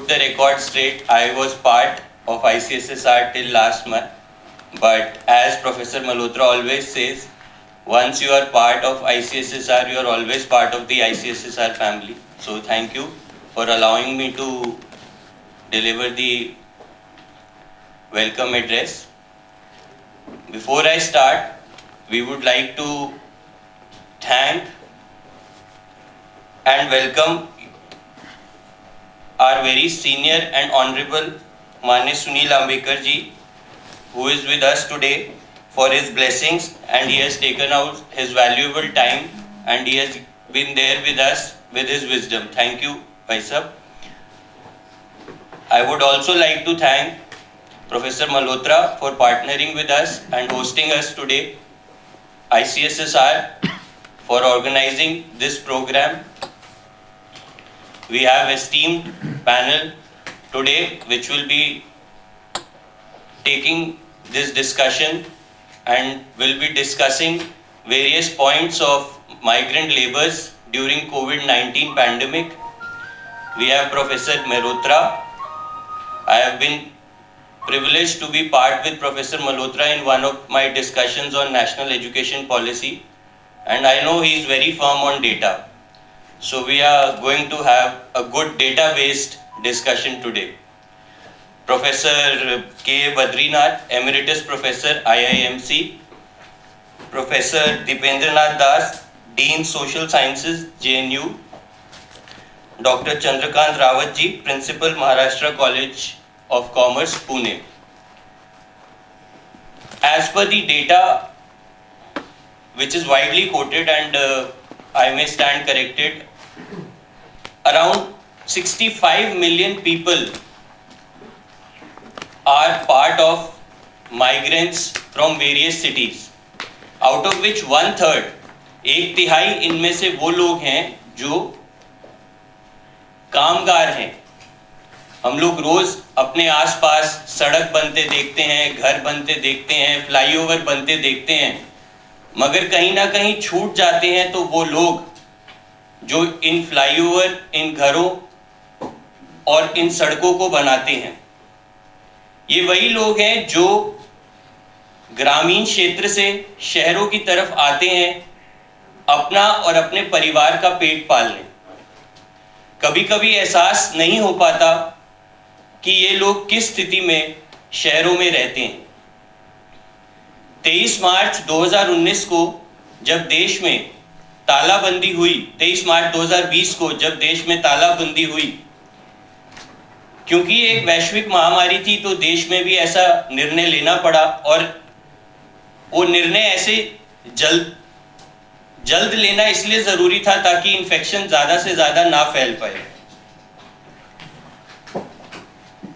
put the record straight. I was part of ICSSR till last month, but as Professor Malhotra always says, once you are part of ICSSR, you are always part of the ICSSR family. So thank you for allowing me to deliver the welcome address. Before I start, we would like to thank and welcome our very senior and honorable Manya Sunil Ambekar ji, who is with us today, for his blessings, and he has taken out his valuable time and he has been there with us with his wisdom. Thank you, Bhai Sahab. I would also like to thank Professor Malhotra for partnering with us and hosting us today, ICSSR for organizing this program. We have esteemed panel today which will be taking this discussion and will be discussing various points of migrant laborers during COVID-19 pandemic. We have Professor Malhotra. I have been privileged to be part with Professor Malhotra in one of my discussions on national education policy, and I know he is very firm on data. So we are going to have a good data-based discussion today. Professor K. Badrinath, Emeritus Professor, IIMC. Professor Dipendranath Das, Dean Social Sciences, JNU. Dr. Chandrakant Rawat ji, Principal, Maharashtra College of Commerce, Pune. As per the data which is widely quoted, and I may stand corrected, around 65 million people are part of migrants from various cities, out of which 1/3, एक तिहाई इनमें से वो लोग हैं जो कामगार हैं. हम लोग रोज अपने आसपास सड़क बनते देखते हैं, घर बनते देखते हैं, फ्लाईओवर बनते देखते हैं, मगर कहीं ना कहीं छूट जाते हैं तो वो लोग जो इन फ्लाईओवर, इन घरों और इन सड़कों को बनाते हैं. ये वही लोग हैं जो ग्रामीण क्षेत्र से शहरों की तरफ आते हैं अपना और अपने परिवार का पेट पालने. कभी कभी एहसास नहीं हो पाता कि ये लोग किस स्थिति में शहरों में रहते हैं. 23 मार्च 2019 को जब देश में तालाबंदी हुई, 23 मार्च 2020 को जब देश में तालाबंदी हुई, क्योंकि एक वैश्विक महामारी थी तो देश में भी ऐसा निर्णय लेना पड़ा, और वो निर्णय ऐसे जल्द लेना इसलिए जरूरी था ताकि इन्फेक्शन ज्यादा से ज्यादा ना फैल पाए.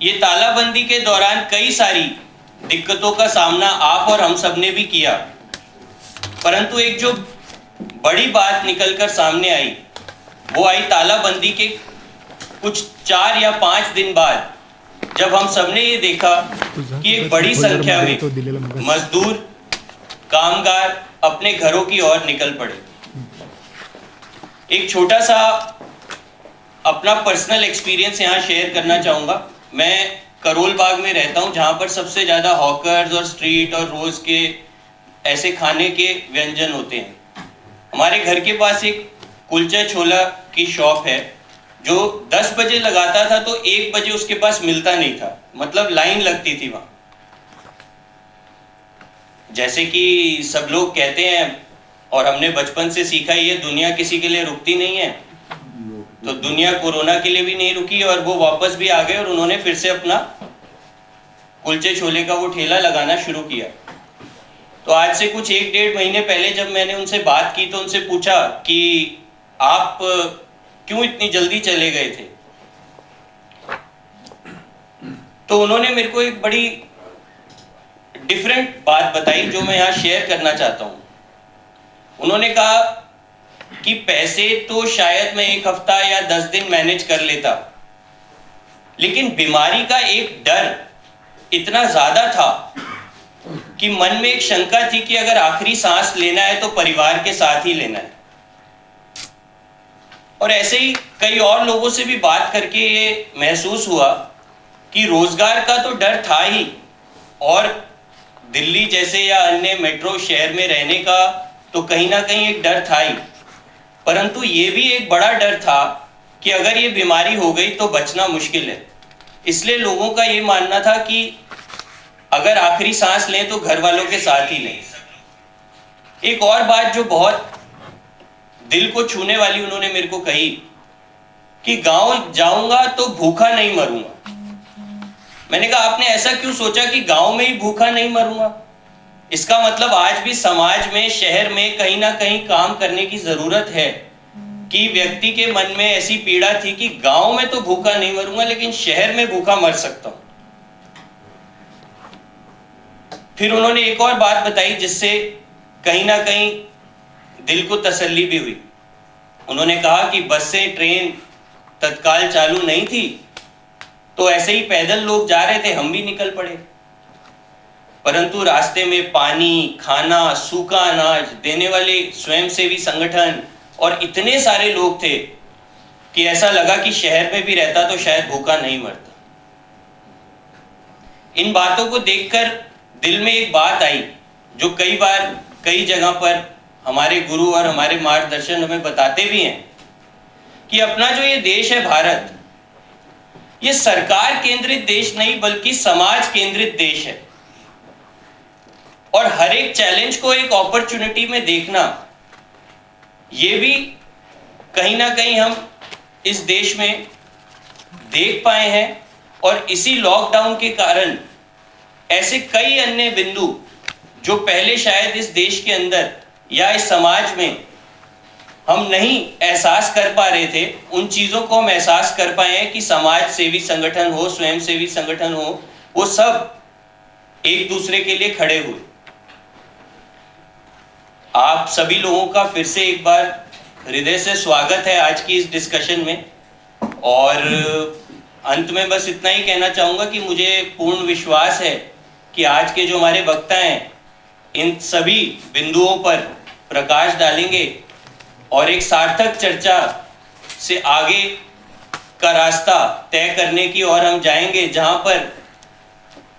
ये तालाबंदी के दौरान कई सारी दिक्कतों का सामना आप और हम सब ने भी किया, परंतु एक जो बड़ी बात निकलकर सामने आई वो आई तालाबंदी के कुछ 4 या 5 दिन बाद, जब हम सबने ये देखा कि एक बड़ी संख्या में मजदूर, कामगार अपने घरों की ओर निकल पड़े. एक छोटा सा अपना पर्सनल एक्सपीरियंस यहाँ शेयर करना चाहूँगा. मैं करोल बाग में रहता हूँ, जहाँ पर सबसे ज़्यादा हॉकर्स और स्ट्रीट और रोज के ऐसे खाने के व्यंजन होते हैं. हमारे घर के पास एक कुलचा छोला की शॉप है जो 10 बजे लगाता था तो 1 बजे उसके पास मिलता नहीं था, मतलब लाइन लगती थी वहाँ. जैसे कि सब लोग कहते हैं और हमने बचपन से सीखा, ये दुनिया किसी के लिए रुकती नहीं है, तो दुनिया कोरोना के लिए भी नहीं रुकी और वो वापस भी आ गए और उन्होंने फिर से अपना कुलचे छोले का वो ठेला लगाना शुरू किया. तो आज से कुछ 1-1.5 महीने पहले जब मैंने उनसे बात की तो उनसे पूछा कि आप क्यों इतनी जल्दी चले गए थे, तो उन्होंने मेरे को एक बड़ी डिफरेंट बात बताई जो मैं यहाँ शेयर करना चाहता हूँ. उन्होंने कहा कि पैसे तो शायद मैं 1 हफ्ता या 10 दिन मैनेज कर लेता, लेकिन बीमारी का एक डर इतना ज्यादा था कि मन में एक शंका थी कि अगर आखिरी सांस लेना है तो परिवार के साथ ही लेना है. और ऐसे ही कई और लोगों से भी बात करके ये महसूस हुआ कि रोजगार का तो डर था ही, और दिल्ली जैसे या अन्य मेट्रो शहर में रहने का तो कहीं ना कहीं एक डर था ही, परंतु ये भी एक बड़ा डर था कि अगर ये बीमारी हो गई तो बचना मुश्किल है। इसलिए लोगों का ये मानना था कि अगर आखिरी सांस लें तो घर वालों के साथ ही लें। एक और बात जो बहुत दिल को छूने वाली उन्होंने मेरे को कही कि गांव जाऊंगा तो भूखा नहीं मरूंगा। मैंने कहा आपने ऐसा क्यों सोचा कि गांव में ही भूखा नहीं मरूंगा? इसका मतलब आज भी समाज में, शहर में कहीं ना कहीं काम करने की जरूरत है कि व्यक्ति के मन में ऐसी पीड़ा थी कि गांव में तो भूखा नहीं मरूंगा लेकिन शहर में भूखा मर सकता हूं। फिर उन्होंने एक और बात बताई जिससे कहीं ना कहीं दिल को तसल्ली भी हुई। उन्होंने कहा कि बसें, ट्रेन तत्काल चालू नहीं थी तो ऐसे ही पैदल लोग जा रहे थे, हम भी निकल पड़े, परंतु रास्ते में पानी, खाना, सूखा अनाज देने वाले स्वयंसेवी संगठन और इतने सारे लोग थे कि ऐसा लगा कि शहर में भी रहता तो शायद भूखा नहीं मरता। इन बातों को देखकर दिल में एक बात आई जो कई बार कई जगह पर हमारे गुरु और हमारे मार्गदर्शन हमें बताते भी हैं कि अपना जो ये देश है भारत, ये सरकार केंद्रित देश नहीं बल्कि समाज केंद्रित देश है, और हर एक चैलेंज को एक अपॉर्चुनिटी में देखना, ये भी कहीं ना कहीं हम इस देश में देख पाए हैं। और इसी लॉकडाउन के कारण ऐसे कई अन्य बिंदु जो पहले शायद इस देश के अंदर या इस समाज में हम नहीं एहसास कर पा रहे थे, उन चीज़ों को हम एहसास कर पाए हैं कि समाज सेवी संगठन हो, स्वयंसेवी संगठन हो, वो सब एक दूसरे के लिए खड़े हुए। आप सभी लोगों का फिर से एक बार हृदय से स्वागत है आज की इस डिस्कशन में, और अंत में बस इतना ही कहना चाहूँगा कि मुझे पूर्ण विश्वास है कि आज के जो हमारे वक्ता हैं इन सभी बिंदुओं पर प्रकाश डालेंगे और एक सार्थक चर्चा से आगे का रास्ता तय करने की ओर हम जाएंगे, जहां पर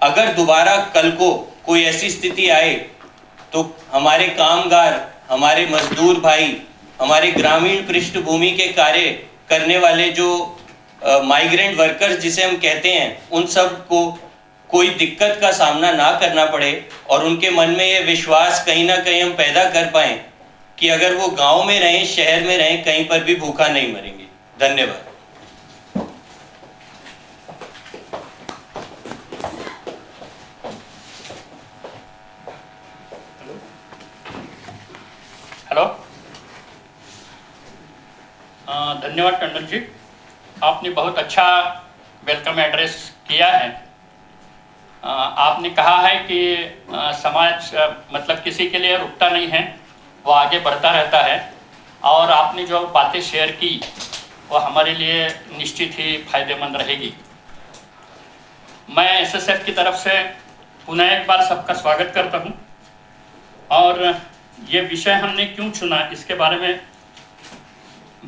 अगर दोबारा कल को कोई ऐसी स्थिति आए तो हमारे कामगार, हमारे मजदूर भाई, हमारे ग्रामीण पृष्ठभूमि के कार्य करने वाले जो माइग्रेंट वर्कर्स जिसे हम कहते हैं, उन सब को कोई दिक्कत का सामना ना करना पड़े और उनके मन में ये विश्वास कहीं ना कहीं हम पैदा कर पाएं कि अगर वो गांव में रहें, शहर में रहें, कहीं पर भी भूखा नहीं मरेंगे। धन्यवाद। हेलो, धन्यवाद टंडन जी, आपने बहुत अच्छा वेलकम एड्रेस किया है। आपने कहा है कि समाज मतलब किसी के लिए रुकता नहीं है, वो आगे बढ़ता रहता है, और आपने जो बातें शेयर की वो हमारे लिए निश्चित ही फायदेमंद रहेगी। मैं एसएसएफ की तरफ से पुनः एक बार सबका स्वागत करता हूँ, और ये विषय हमने क्यों चुना इसके बारे में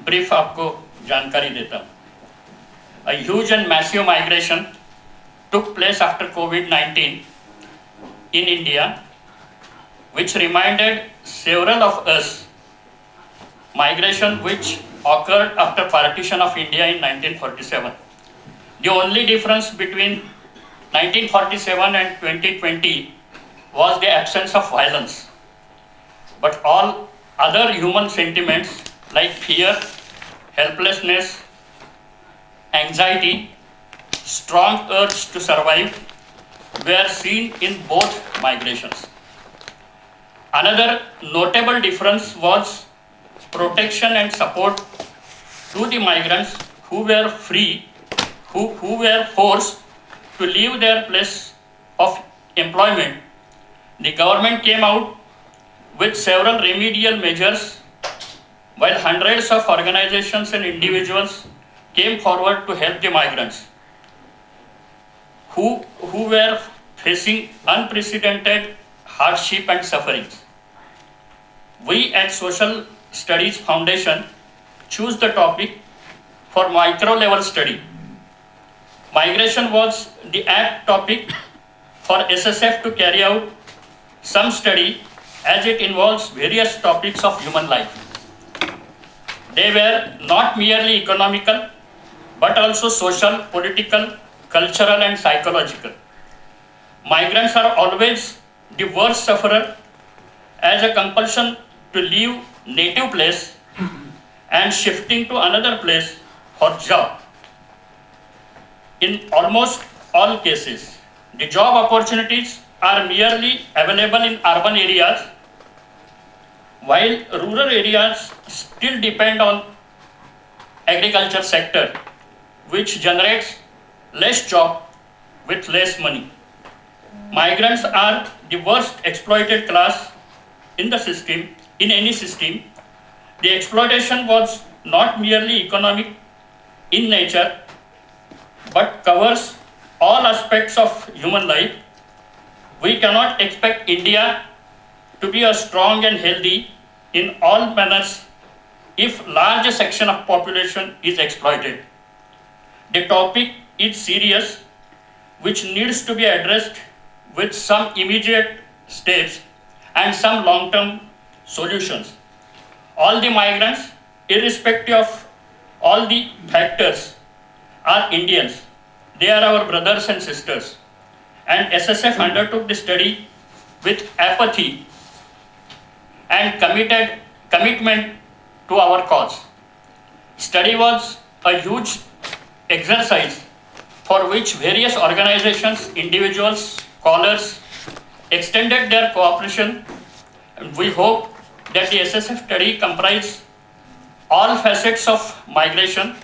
ब्रीफ आपको जानकारी देता हूँ। A huge and massive migration took place after COVID-19 in India, which reminded several of us migration which occurred after partition of India in 1947. The only difference between 1947 and 2020 was the absence of violence, but all other human sentiments like fear, helplessness, anxiety, strong urge to survive were seen in both migrations. Another notable difference was protection and support to the migrants who were who were forced to leave their place of employment. The government came out with several remedial measures, while hundreds of organizations and individuals came forward to help the migrants who were facing unprecedented hardship and sufferings. We at Social Studies Foundation choose the topic for micro level study. Migration was the apt topic for SSF to carry out some study as it involves various topics of human life. They were not merely economical, but also social, political, cultural, and psychological. Migrants are always the worst sufferer as a compulsion to leave native place and shifting to another place for job. In almost all cases, the job opportunities are merely available in urban areas, while rural areas still depend on agriculture sector, which generates less job with less money. Migrants are the worst exploited class in the system, in any system. The exploitation was not merely economic in nature, but covers all aspects of human life. We cannot expect India to be a strong and healthy in all manners if large section of population is exploited. The topic is serious, which needs to be addressed with some immediate steps and some long-term solutions. All the migrants, irrespective of all the factors, are Indians. They are our brothers and sisters. And SSF undertook the study with apathy and commitment to our cause. Study was a huge exercise for which various organizations, individuals, scholars extended their cooperation. And we hope that the SSF study comprises all facets of migration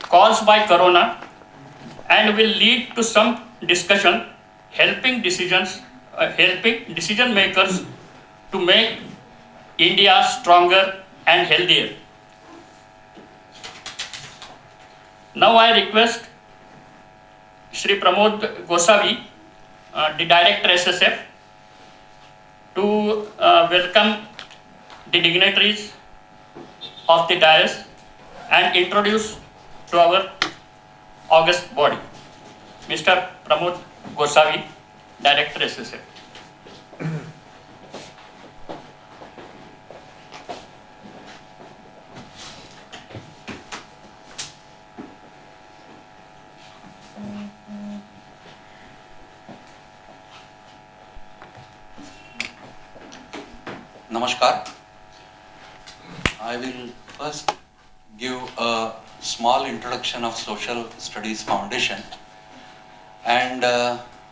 caused by corona and will lead to some discussion helping decision makers to make India stronger and healthier. Now I request Shri Pramod Gosavi, the Director SSF, to welcome the dignitaries of the dais and introduce to our august body. Mr. Pramod Gosavi, Director SSF. Namaskar. I will first give a small introduction of Social Studies Foundation and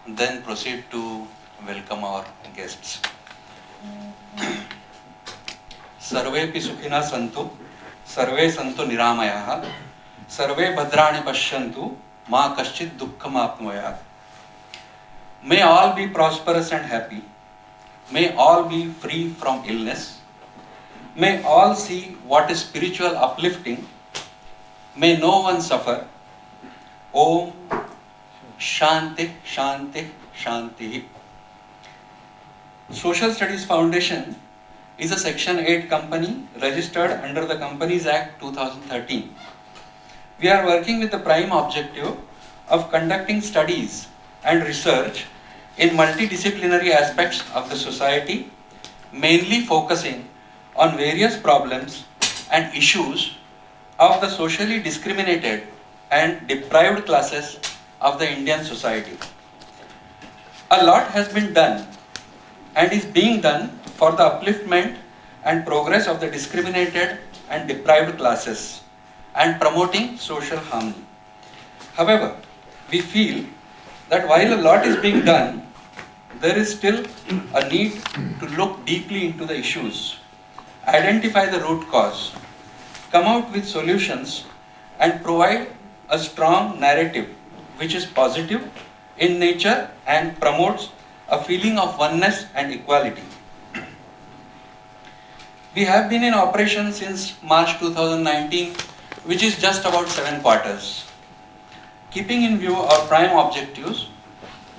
then proceed to welcome our guests. Sarvepi sukhina santu, sarve santu niramayah, sarve bhadrani pashyantu, ma kaschit dukkham apnuyat. May all be prosperous and happy. May all be free from illness. May all see what is spiritual uplifting. May no one suffer. Om Shanti Shanti Shanti. Social Studies Foundation is a Section 8 company registered under the Companies Act 2013. We are working with the prime objective of conducting studies and research in multidisciplinary aspects of the society, mainly focusing on various problems and issues of the socially discriminated and deprived classes of the Indian society. A lot has been done and is being done for the upliftment and progress of the discriminated and deprived classes and promoting social harmony. However, we feel that while a lot is being done, there is still a need to look deeply into the issues, identify the root cause, come out with solutions, and provide a strong narrative which is positive in nature and promotes a feeling of oneness and equality. We have been in operation since March 2019, which is just about 7 quarters. Keeping in view our prime objectives,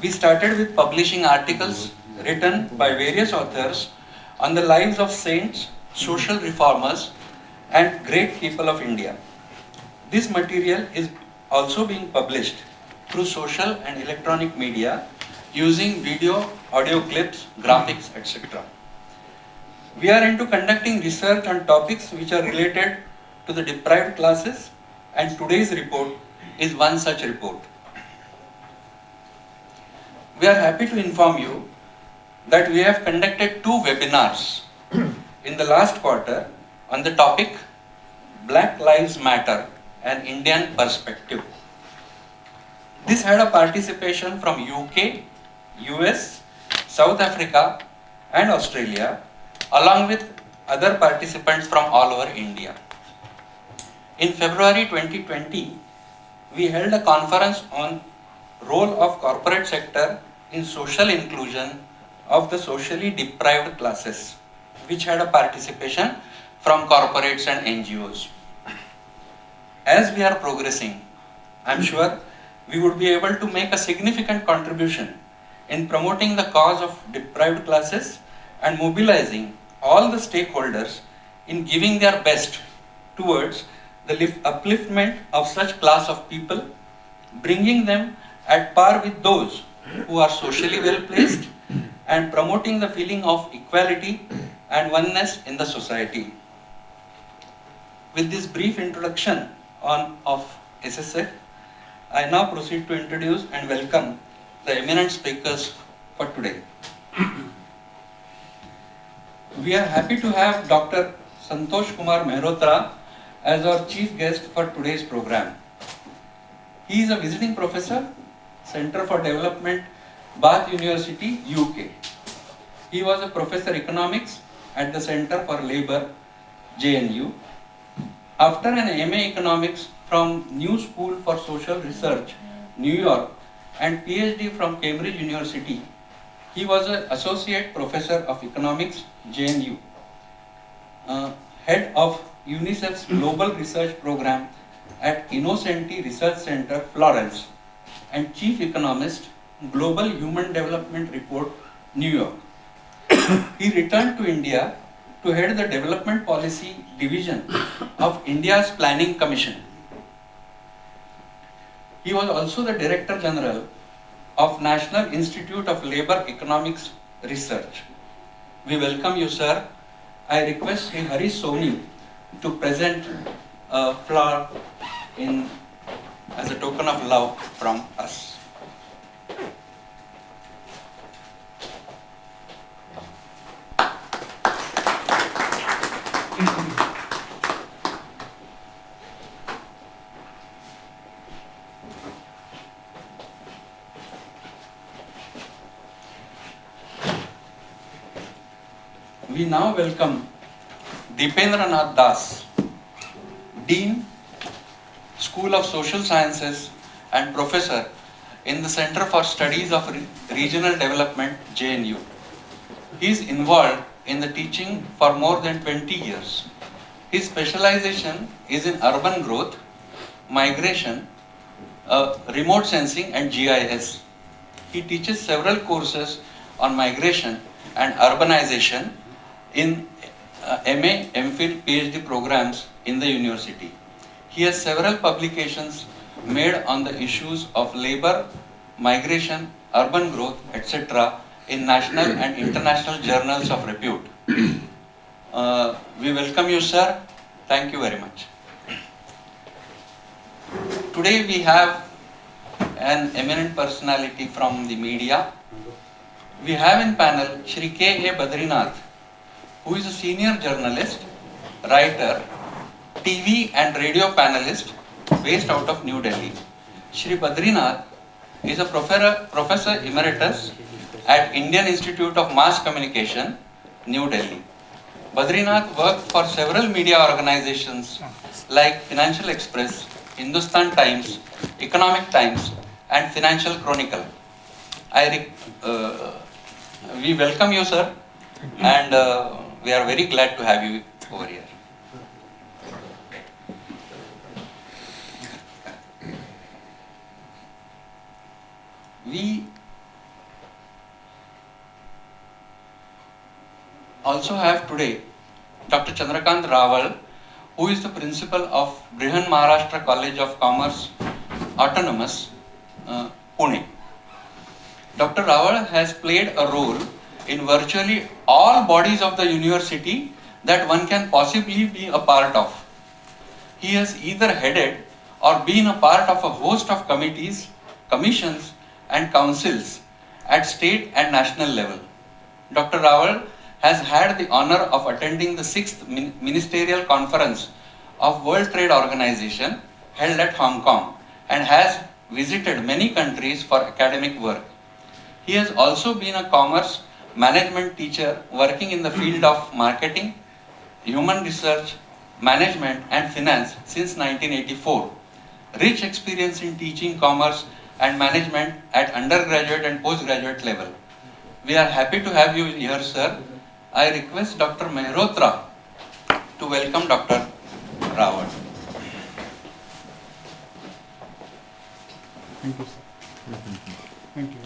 we started with publishing articles written by various authors on the lives of saints, social reformers, and great people of India. This material is also being published through social and electronic media using video, audio clips, graphics, etc. We are into conducting research on topics which are related to the deprived classes, and today's report is one such report. We are happy to inform you that we have conducted 2 webinars in the last quarter on the topic Black Lives Matter, an Indian perspective. This had a participation from UK, US, South Africa and Australia, along with other participants from all over India. In February 2020, we held a conference on role of corporate sector in social inclusion of the socially deprived classes, which had a participation from corporates and NGOs. As we are progressing, I am sure we would be able to make a significant contribution in promoting the cause of deprived classes and mobilizing all the stakeholders in giving their best towards the upliftment of such class of people, bringing them at par with those who are socially well placed and promoting the feeling of equality and oneness in the society. With this brief introduction of SSF, I now proceed to introduce and welcome the eminent speakers for today. We are happy to have Dr. Santosh Kumar Mehrotra as our chief guest for today's program. He is a visiting professor, Center for Development, Bath University, UK. He was a professor economics at the Center for Labour, JNU. After an MA economics from New School for Social Research, New York, and PhD from Cambridge University, he was an associate professor of economics, JNU, head of UNICEF's Global Research Program at Innocenti Research Center, Florence, and chief economist, Global Human Development Report, New York. He returned to India to head the Development Policy Division of India's Planning Commission. He was also the Director General of National Institute of Labour Economics Research. We welcome you, sir. I request Sri Harish Soni to present a flower as a token of love from us. We now welcome Deependranath Das, Dean, School of Social Sciences and Professor in the Center for Studies of Regional Development, JNU. He is involved in the teaching for more than 20 years. His specialization is in urban growth, migration, remote sensing and GIS. He teaches several courses on migration and urbanization in MA, MPhil, PhD programs in the university. He has several publications made on the issues of labor, migration, urban growth, etc. in national and international journals of repute. We welcome you, sir. Thank you very much. Today we have an eminent personality from the media. We have in panel Shri K. A. Badrinath, who is a senior journalist, writer, TV and radio panelist based out of New Delhi. Shri Badrinath is a professor emeritus at Indian Institute of Mass Communication, New Delhi. Badrinath worked for several media organizations like Financial Express, Hindustan Times, Economic Times and Financial Chronicle. We welcome you, sir, and we are very glad to have you over here. We also have today Dr. Chandrakant Rawal, who is the principal of Brihan Maharashtra College of Commerce, Autonomous, Pune. Dr. Rawal has played a role in virtually all bodies of the university that one can possibly be a part of. He has either headed or been a part of a host of committees, commissions, and councils at state and national level. Dr. Rawal has had the honor of attending the 6th Ministerial Conference of World Trade Organization held at Hong Kong and has visited many countries for academic work. He has also been a commerce management teacher working in the field of marketing, human research, management and finance since 1984. Rich experience in teaching commerce and management at undergraduate and postgraduate level. We are happy to have you here, sir. I request Dr. Mehrotra to welcome Dr. Rawal. Thank you, sir. Thank you.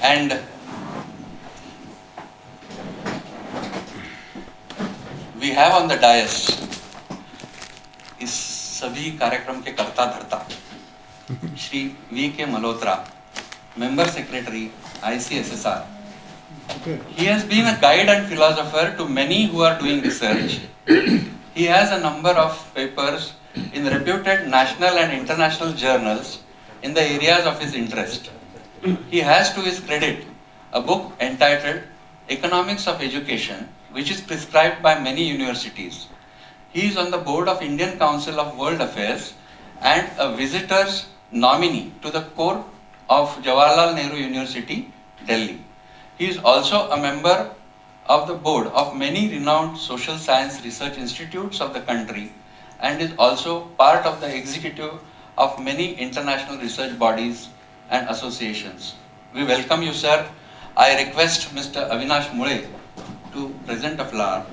And we have on the dais इस सभी कार्यक्रम के कर्ता धर्ता Shri we के Malhotra, member secretary ICSSR. He has been a guide and philosopher to many who are doing research. He has a number of papers in reputed national and international journals in the areas of his interest. He has to his credit a book entitled Economics of Education, which is prescribed by many universities. He is on the board of Indian Council of World Affairs and a visitor's nominee to the court of Jawaharlal Nehru University, Delhi. He is also a member of the board of many renowned social science research institutes of the country and is also part of the executive of many international research bodies and associations. We welcome you, sir. I request Mr. Avinash Mule to present a flower.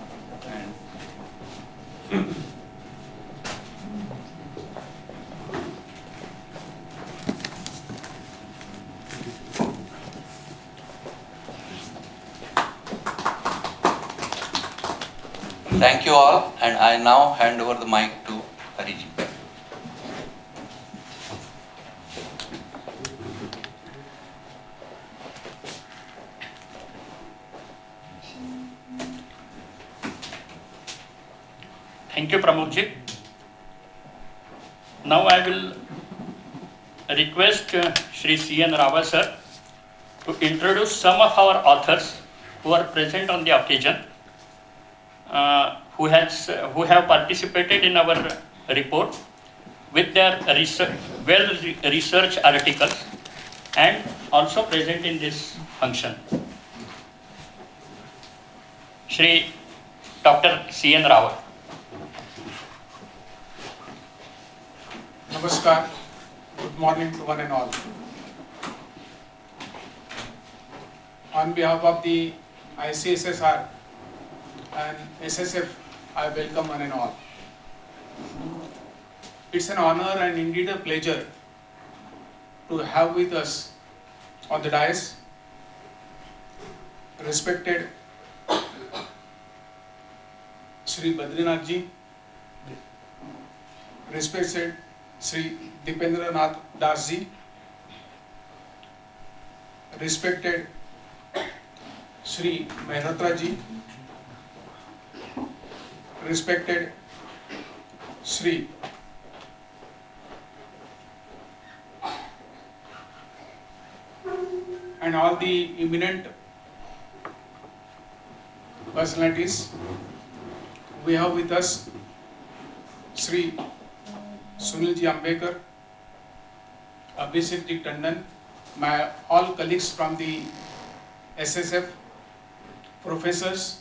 Thank you all, and I now hand over the mic to Hariji. Thank you, Pramukji. Now I will request Shri C.N. Rawal sir to introduce some of our authors who are present on the occasion, who have participated in our report with their well-researched articles and also present in this function. Shri Dr. C.N. Rawal. Namaskar, good morning to one and all. On behalf of the ICSSR and SSF, I welcome one and all. It's an honor and indeed a pleasure to have with us on the dais respected Shri Badrinath Ji, respected Shri Dipendra Nath Das Ji, respected Shri Mehrotra Ji, respected Shri and all the eminent personalities. We have with us Shri Sunil Ji Ambekar, Abhishek Ji Tandon, my all colleagues from the SSF, professors,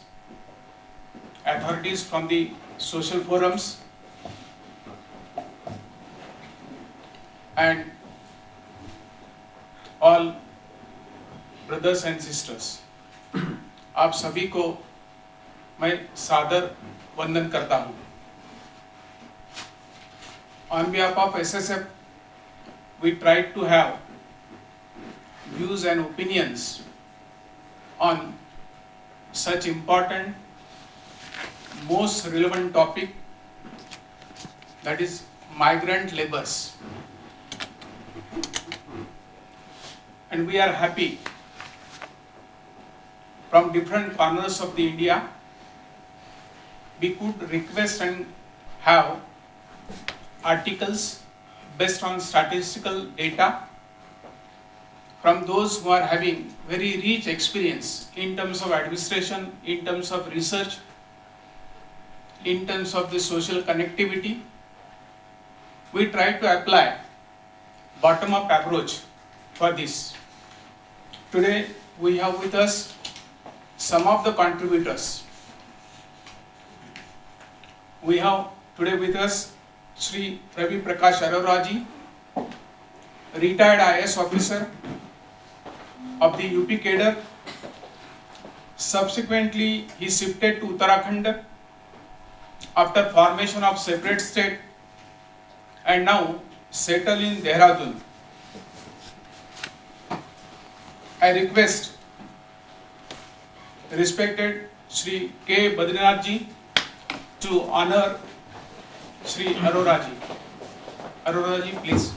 authorities from the social forums, and all brothers and sisters. आप सभी को मैं सादर वंदन करता हूँ. On behalf of SSF, we tried to have views and opinions on such important, most relevant topic, that is migrant laborers. And we are happy from different corners of the India, we could request and have articles based on statistical data from those who are having very rich experience in terms of administration, in terms of research, in terms of the social connectivity. We try to apply bottom-up approach for this. Today we have with us some of the contributors. We have today with us Shri Ravi Prakash Arora ji, retired IAS officer of the UP cadre. Subsequently, he shifted to Uttarakhand after formation of separate state and now settled in Dehradun. I request respected Shri K. Badrinath ji to honor Shri Arora ji. Arora ji, please.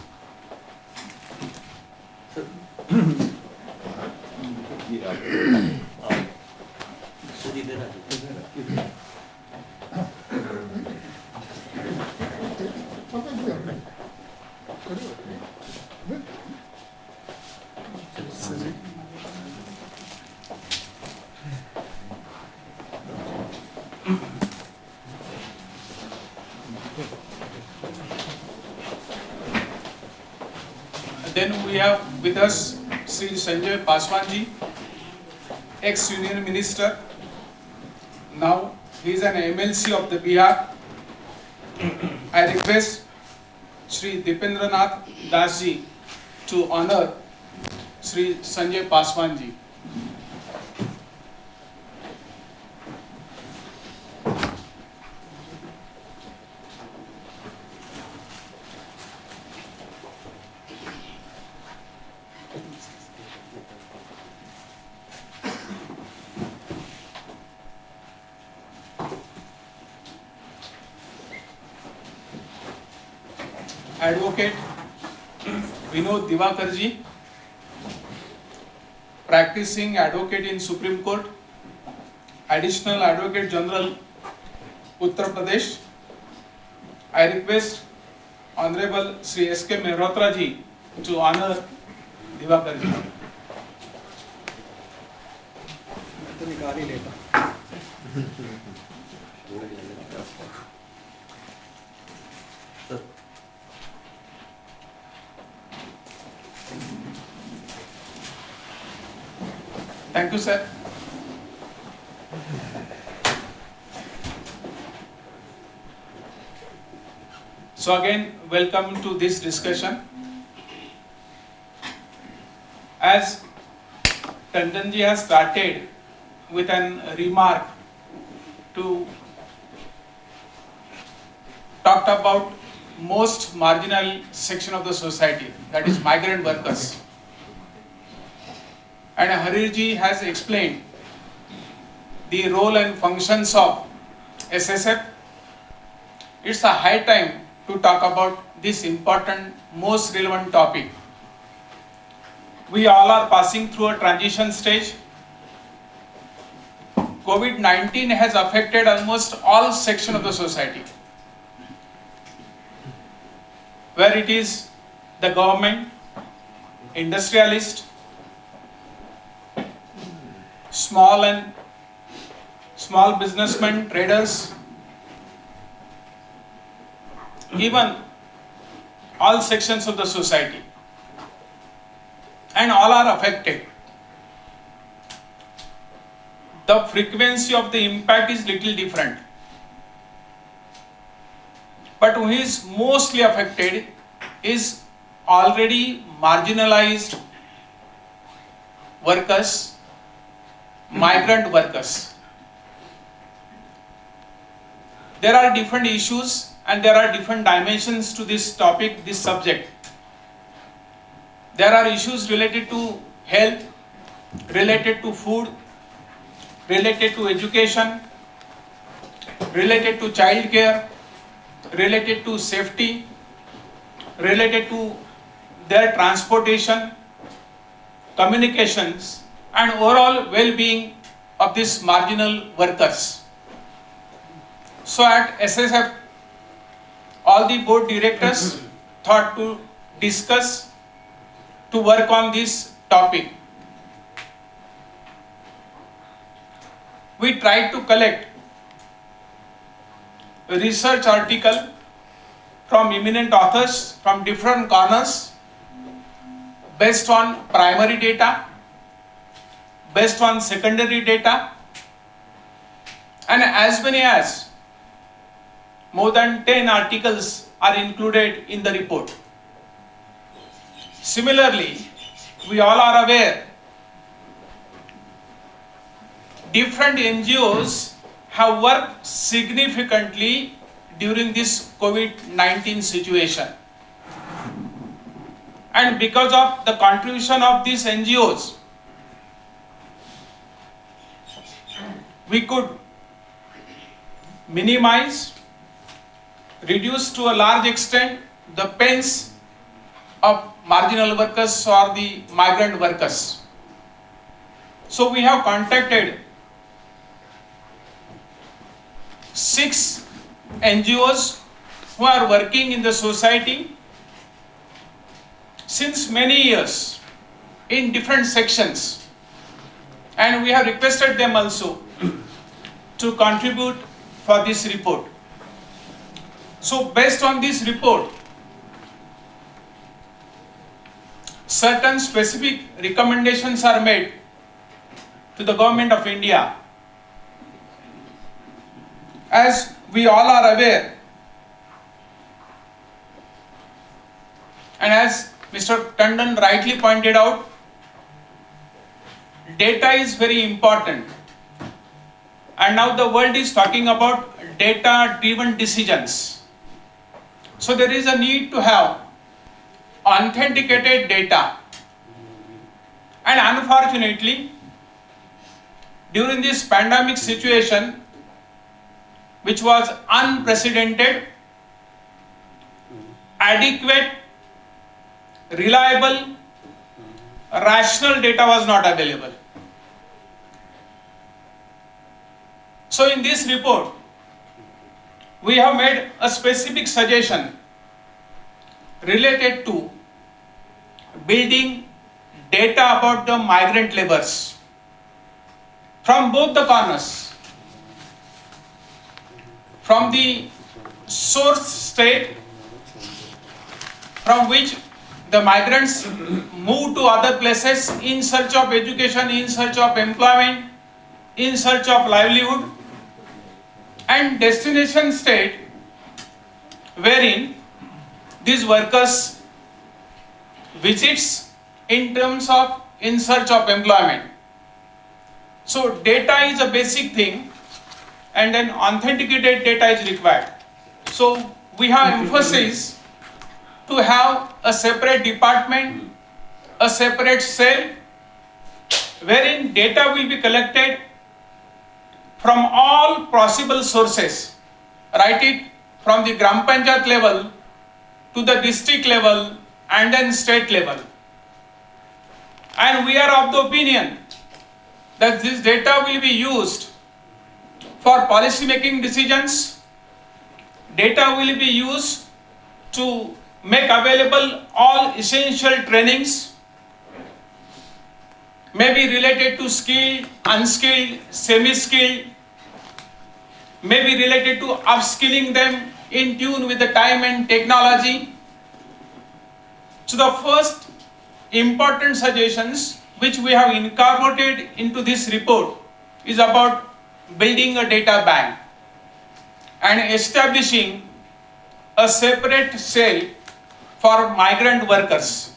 Then we have with us Sri Sanjay Paswan ji, ex-Union Minister. Now he is an MLC of the Bihar. I request Sri Dipendranath Das ji to honor Sri Sanjay Paswan ji. Advocate Vinod Divakar ji, practicing advocate in Supreme Court, Additional Advocate General, Uttar Pradesh. I request Honorable Sri S.K. Mehrotra ji to honor Divakar ji. Thank you, sir. So again, welcome to this discussion. As Tandon ji has started with an remark to talk about most marginal section of the society, that is migrant workers. And Harir ji has explained the role and functions of SSF. It's a high time to talk about this important, most relevant topic. We all are passing through a transition stage. COVID-19 has affected almost all sections of the society, where it is the government, industrialist, small businessmen, traders, even all sections of the society, and all are affected. The frequency of the impact is little different, but who is mostly affected is already marginalized workers, migrant workers. There are different issues and there are different dimensions to this topic, this subject. There are issues related to health, related to food, related to education, related to child care, related to safety, related to their transportation, communications, and overall well-being of these marginal workers. So at SSF, all the board directors thought to discuss, to work on this topic. We tried to collect a research article from eminent authors from different corners, based on primary data, based on secondary data, and as many as more than 10 articles are included in the report. Similarly, we all are aware different NGOs have worked significantly during this COVID-19 situation. And because of the contribution of these NGOs, we could minimize, reduce to a large extent the pains of marginal workers or the migrant workers. So we have contacted 6 NGOs who are working in the society since many years in different sections, and we have requested them also to contribute for this report. So based on this report, certain specific recommendations are made to the Government of India. As we all are aware, and as Mr. Tandon rightly pointed out, data is very important. And now the world is talking about data-driven decisions. So there is a need to have authenticated data. And unfortunately, during this pandemic situation, which was unprecedented, adequate, reliable, rational data was not available. So in this report, we have made a specific suggestion related to building data about the migrant laborers from both the corners, from the source state from which the migrants move to other places in search of education, in search of employment, in search of livelihood, and destination state wherein these workers visits in terms of in search of employment. So data is a basic thing, and then authenticated data is required. So we have emphasis to have a separate department, a separate cell, wherein data will be collected from all possible sources, write it from the Gram Panchayat level to the district level and then state level. And we are of the opinion that this data will be used for policy making decisions. Data will be used to make available all essential trainings, maybe related to skilled, unskilled, semi-skilled, maybe related to upskilling them in tune with the time and technology. So the first important suggestions which we have incorporated into this report is about building a data bank and establishing a separate cell for migrant workers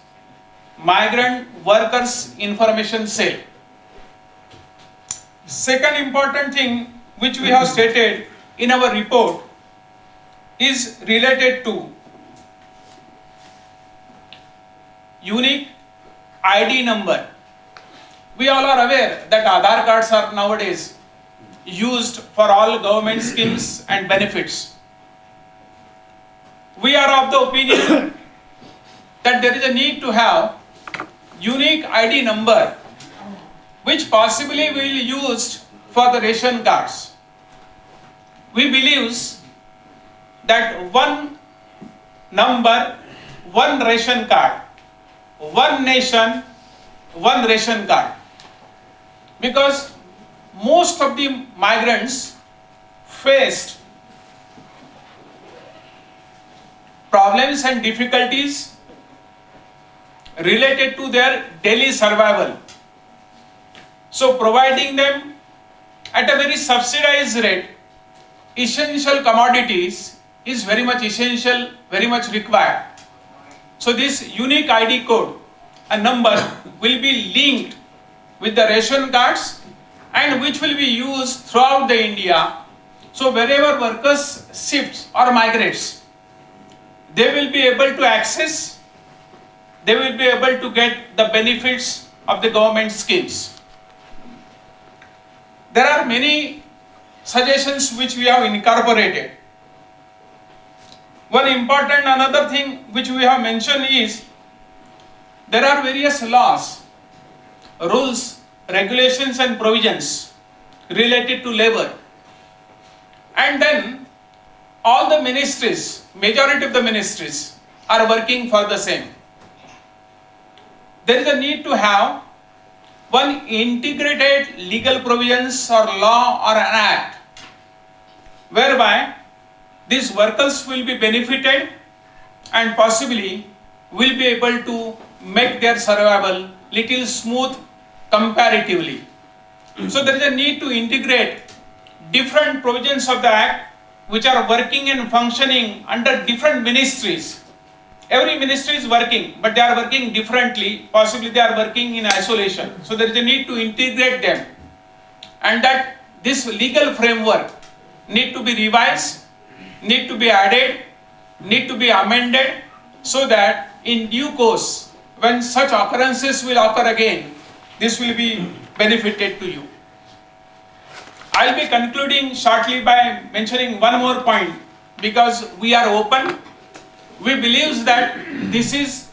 information cell. Second important thing which we have stated in our report is related to unique ID number. We all are aware that Aadhaar cards are nowadays used for all government schemes and benefits. We are of the opinion that there is a need to have unique ID number which possibly will be used for the ration cards. We believe that one number, one ration card, one nation, one ration card. Because most of the migrants faced problems and difficulties related to their daily survival. So providing them at a very subsidized rate essential commodities is very much essential, very much required. So this unique ID code, a number, will be linked with the ration cards and which will be used throughout the India. So wherever workers shifts or migrates, they will be able to access, they will be able to get the benefits of the government schemes. There are many suggestions which we have incorporated. One important another thing which we have mentioned is there are various laws, rules, regulations and provisions related to labor. And then all the ministries, majority of the ministries are working for the same. There is a need to have one integrated legal provisions or law or an act whereby these workers will be benefited and possibly will be able to make their survival little smooth comparatively. So there is a need to integrate different provisions of the act which are working and functioning under different ministries. Every ministry is working, but they are working differently. Possibly they are working in isolation. So there is a need to integrate them, and that this legal framework need to be revised, need to be added, need to be amended, so that in due course, when such occurrences will occur again, this will be benefited to you. I will be concluding shortly by mentioning one more point, because we are open. We believe that this is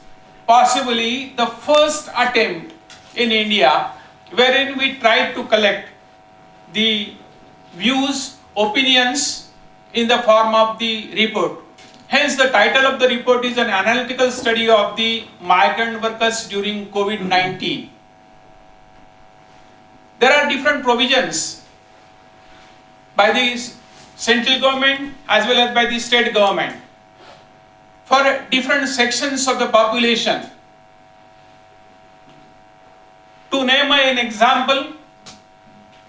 possibly the first attempt in India wherein we try to collect the views, opinions in the form of the report. Hence the title of the report is an analytical study of the migrant workers during COVID-19. There are different provisions by the central government as well as by the state government for different sections of the population. To name an example,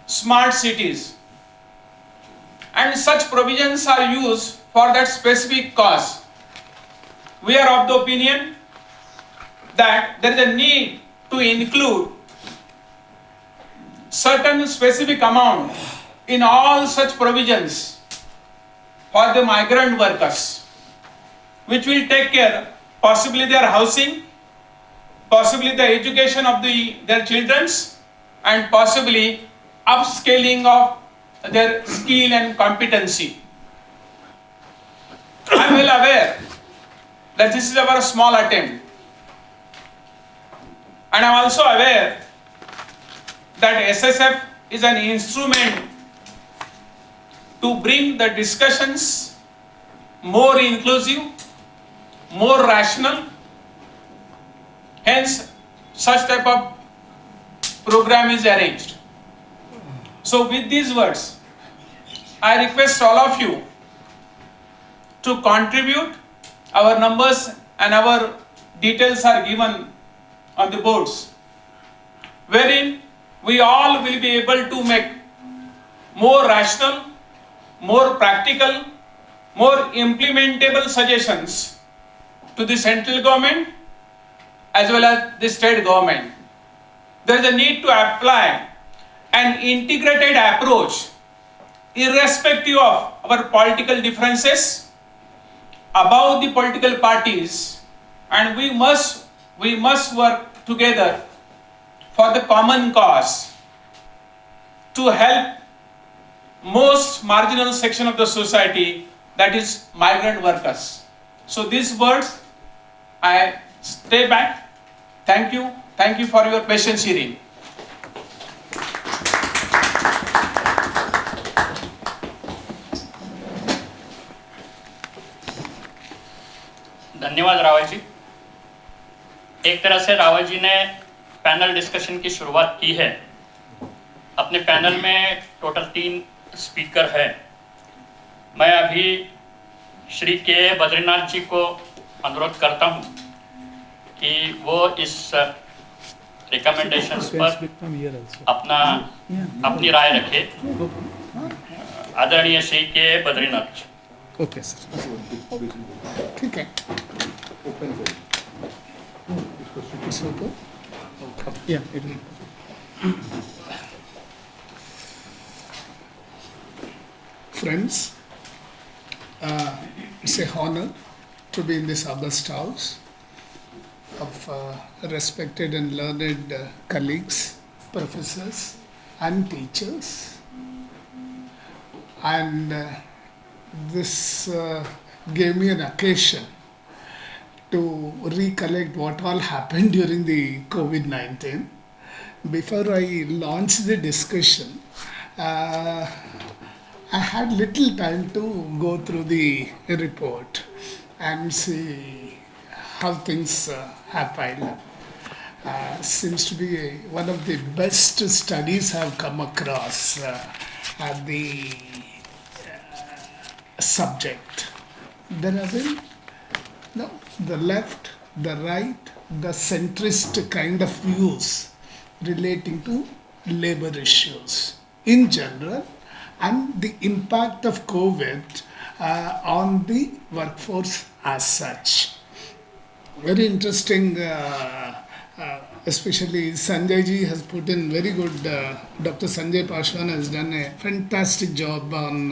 smart cities. And such provisions are used for that specific cause. We are of the opinion that there is a need to include certain specific amount in all such provisions for the migrant workers, which will take care possibly their housing, possibly the education of their children, and possibly upscaling of their skill and competency. I am well aware that this is our small attempt, and I am also aware that SSF is an instrument to bring the discussions more inclusive, more rational. Hence, such type of program is arranged. So with these words, I request all of you to contribute. Our numbers and our details are given on the boards, wherein we all will be able to make more rational, more practical, more implementable suggestions to the central government as well as the state government. There is a need to apply an integrated approach irrespective of our political differences, above the political parties, and we must work together for the common cause to help most marginal section of the society, that is migrant workers. So these words, I stay back. Thank you. Thank you for your patience hearing. धन्यवाद रावत जी। एक तरह से रावत जी ने panel discussion की शुरुआत की है। अपने पैनल में टोटल 3 स्पीकर हैं। मैं अभी श्री के बद्रीनाथ जी को अनुरोध करता हूं कि वो इस रिकमेंडेशंस पर अपनी राय रखे। आदरणीय श्री के बद्रीनाथ जी। ओके सर, ठीक है। या friends, it's a honor to be in this august house of respected and learned colleagues, professors and teachers, and this gave me an occasion to recollect what all happened during the COVID-19. Before I launch the discussion, I had little time to go through the report and see how things have piled up. Seems to be one of the best studies I've come across at the subject. There have been the left, the right, the centrist kind of views relating to labor issues in general and the impact of COVID on the workforce as such. Very interesting, especially Sanjay ji has put in very good, Dr. Sanjay Pashwan has done a fantastic job on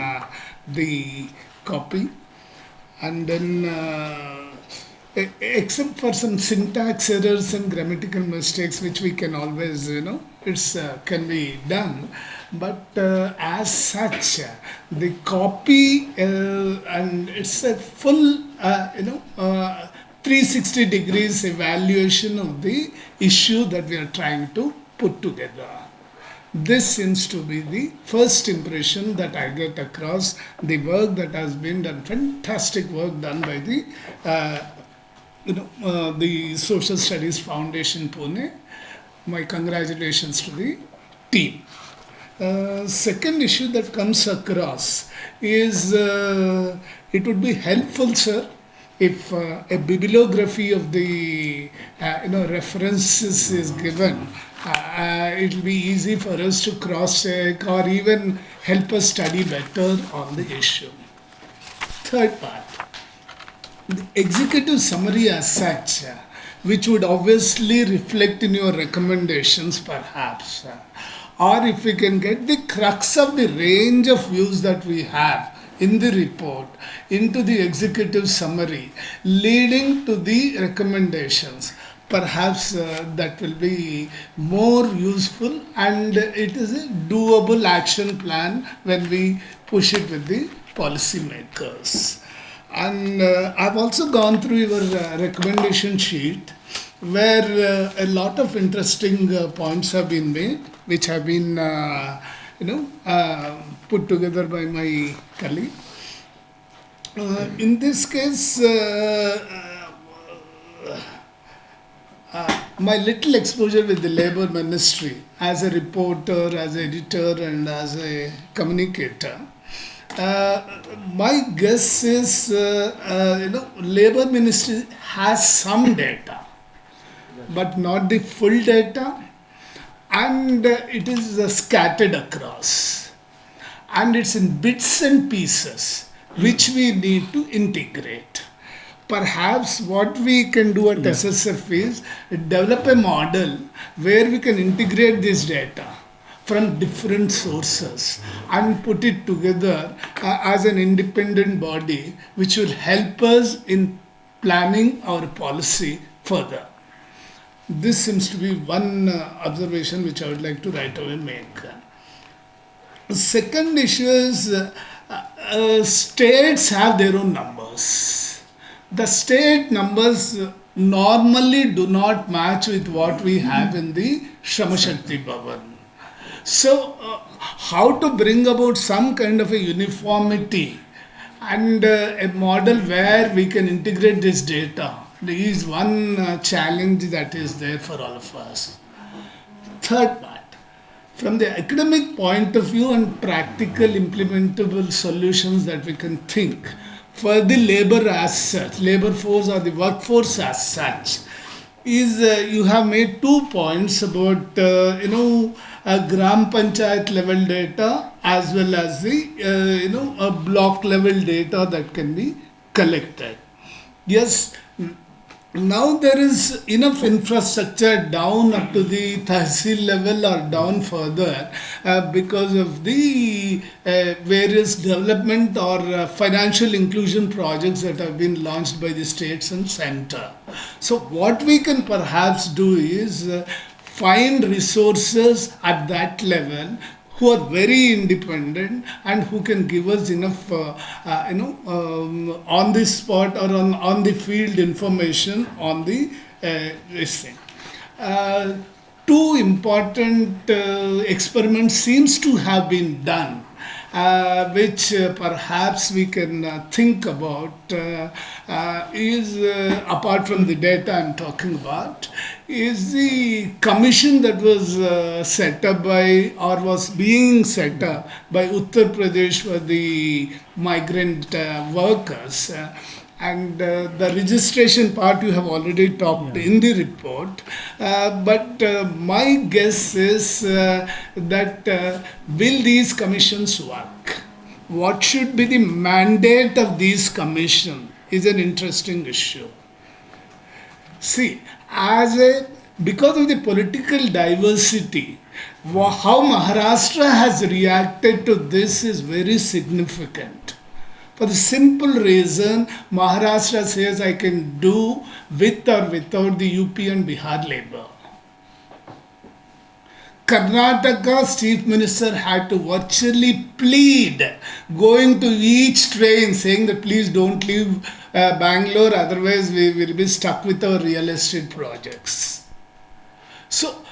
the copy. And then except for some syntax errors and grammatical mistakes, which we can always, it's can be done. But as such, the copy and it's a full, 360 degrees evaluation of the issue that we are trying to put together. This seems to be the first impression that I get across the work that has been done. Fantastic work done by the the Social Studies Foundation Pune. My congratulations to the team. Second issue that comes across is it would be helpful, sir, if a bibliography of the references is given. It will be easy for us to cross-check or even help us study better on the issue. Third part, the executive summary as such, which would obviously reflect in your recommendations perhaps, or if we can get the crux of the range of views that we have in the report into the executive summary leading to the recommendations, perhaps that will be more useful, and it is a doable action plan when we push it with the policy makers. And I've also gone through your recommendation sheet where a lot of interesting points have been made, which have been put together by my colleague. In this case, my little exposure with the Labour Ministry as a reporter, as an editor and as a communicator, my guess is, Labour Ministry has some data, but not the full data, and it is scattered across, and it's in bits and pieces which we need to integrate. Perhaps what we can do at SSF is develop a model where we can integrate this data from different sources and put it together as an independent body which will help us in planning our policy further. This seems to be one observation which I would like to right away make. The second issue is states have their own numbers. The state numbers normally do not match with what we have in the Shrama Shakti Bhavan. So, how to bring about some kind of a uniformity and a model where we can integrate this data is one challenge that is there for all of us. Third part, from the academic point of view and practical implementable solutions that we can think for the labor as such, labor force or the workforce as such, is you have made 2 points about gram panchayat level data as well as the a block level data that can be collected. Yes, now there is enough infrastructure down up to the Tahsil level or down further because of the various development or financial inclusion projects that have been launched by the states and center. So what we can perhaps do is find resources at that level who are very independent and who can give us enough on the spot or on the field information on the this thing. Two important experiments seems to have been done, which perhaps we can think about is apart from the data I'm talking about, is the commission that was set up by or was being set up by Uttar Pradesh for the migrant workers. And the registration part you have already talked in the report. But my guess is that will these commissions work? What should be the mandate of these commissions is an interesting issue. See, because of the political diversity, how Maharashtra has reacted to this is very significant. For the simple reason, Maharashtra says I can do with or without the UP and Bihar labor. Karnataka's chief minister had to virtually plead, going to each train saying that please don't leave Bangalore, otherwise we will be stuck with our real estate projects. So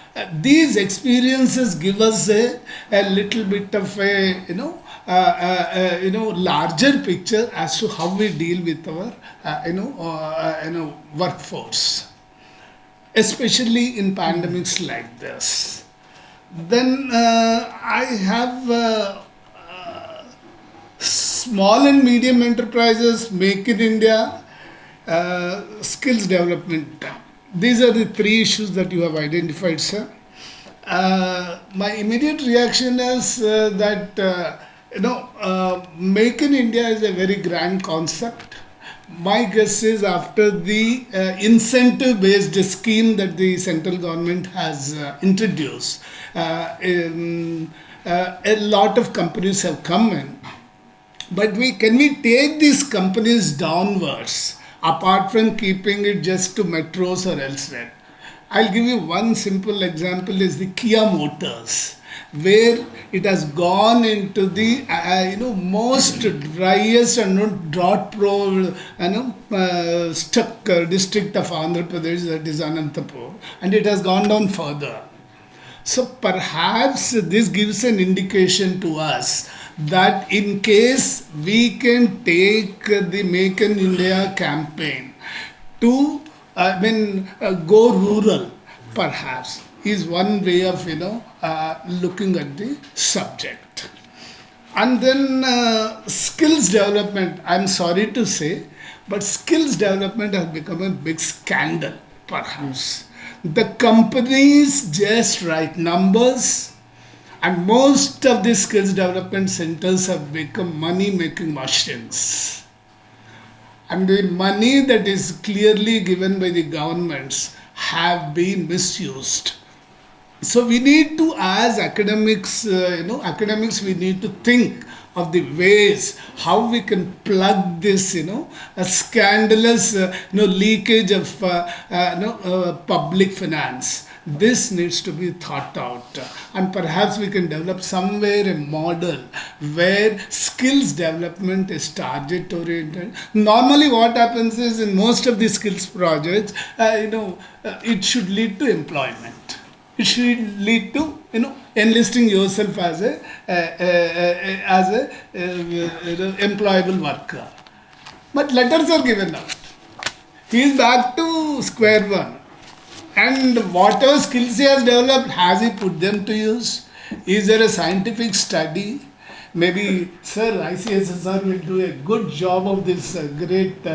these experiences give us a little bit of a larger picture as to how we deal with our workforce, especially in pandemics like this. Then I have small and medium enterprises, Make in India, skills development. These are the 3 issues that you have identified, sir. My immediate reaction is that Make in India is a very grand concept. My guess is after the incentive-based scheme that the central government has introduced, a lot of companies have come in. But can we take these companies downwards, apart from keeping it just to metros or elsewhere? I'll give you one simple example is the Kia Motors, where it has gone into the most driest and drought-prone stuck district of Andhra Pradesh, that is Anantapur, and it has gone down further. So perhaps this gives an indication to us that in case we can take the Make in India campaign to go rural, perhaps is one way of looking at the subject. And then skills development, I'm sorry to say, but skills development has become a big scandal, perhaps. The companies just write numbers, and most of the skills development centers have become money-making machines. And the money that is clearly given by the governments have been misused. So we need to, as academics, we need to think of the ways how we can plug this, a scandalous, leakage of public finance this needs to be thought out, and perhaps we can develop somewhere a model where skills development is target oriented. Normally what happens is in most of the skills projects, it should lead to employment. It should lead to enlisting yourself as a employable worker. But letters are given out. He is back to square one. And whatever skills he has developed, has he put them to use? Is there a scientific study? Maybe, sir, ICSSR will do a good job of this great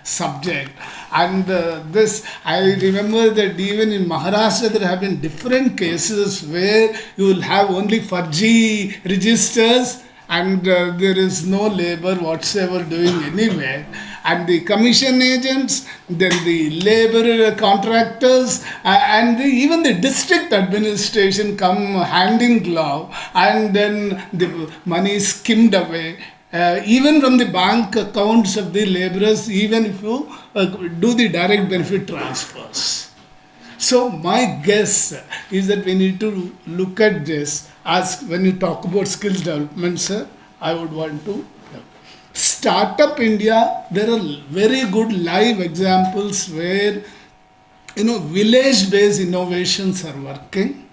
subject. And I remember that even in Maharashtra, there have been different cases where you will have only Farji registers and there is no labor whatsoever doing anywhere. And the commission agents, then the labor contractors, and even the district administration come hand in glove, and then the money is skimmed away. Even from the bank accounts of the laborers, even if you do the direct benefit transfers. So my guess is that we need to look at this as when you talk about skills development, sir, I would want to. Startup India, there are very good live examples where village-based innovations are working.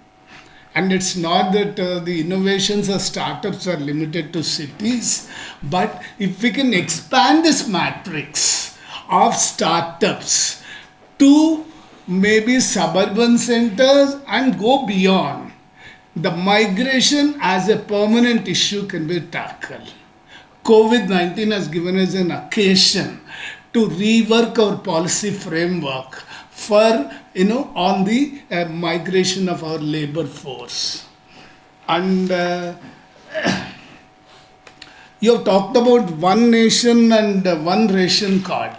And it's not that the innovations or startups are limited to cities, but if we can expand this matrix of startups to maybe suburban centers and go beyond, the migration as a permanent issue can be tackled. COVID-19 has given us an occasion to rework our policy framework for, on the migration of our labor force. And you have talked about one nation and one ration card.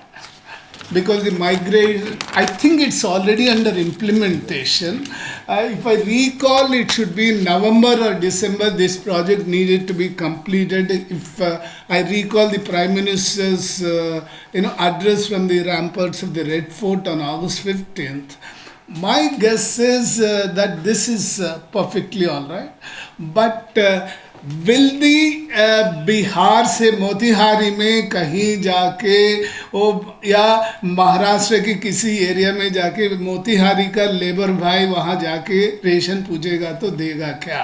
Because the migration, I think it's already under implementation. If I recall, it should be in November or December, this project needed to be completed. If I recall the Prime Minister's address from the ramparts of the Red Fort on August 15th, my guess is that this is perfectly all right. But will the Bihar से मोतिहारी में कहीं जाके या महाराष्ट्र के किसी area में जाके मोतिहारी का लेबर भाई वहाँ जाके रेशन पूछेगा तो देगा क्या?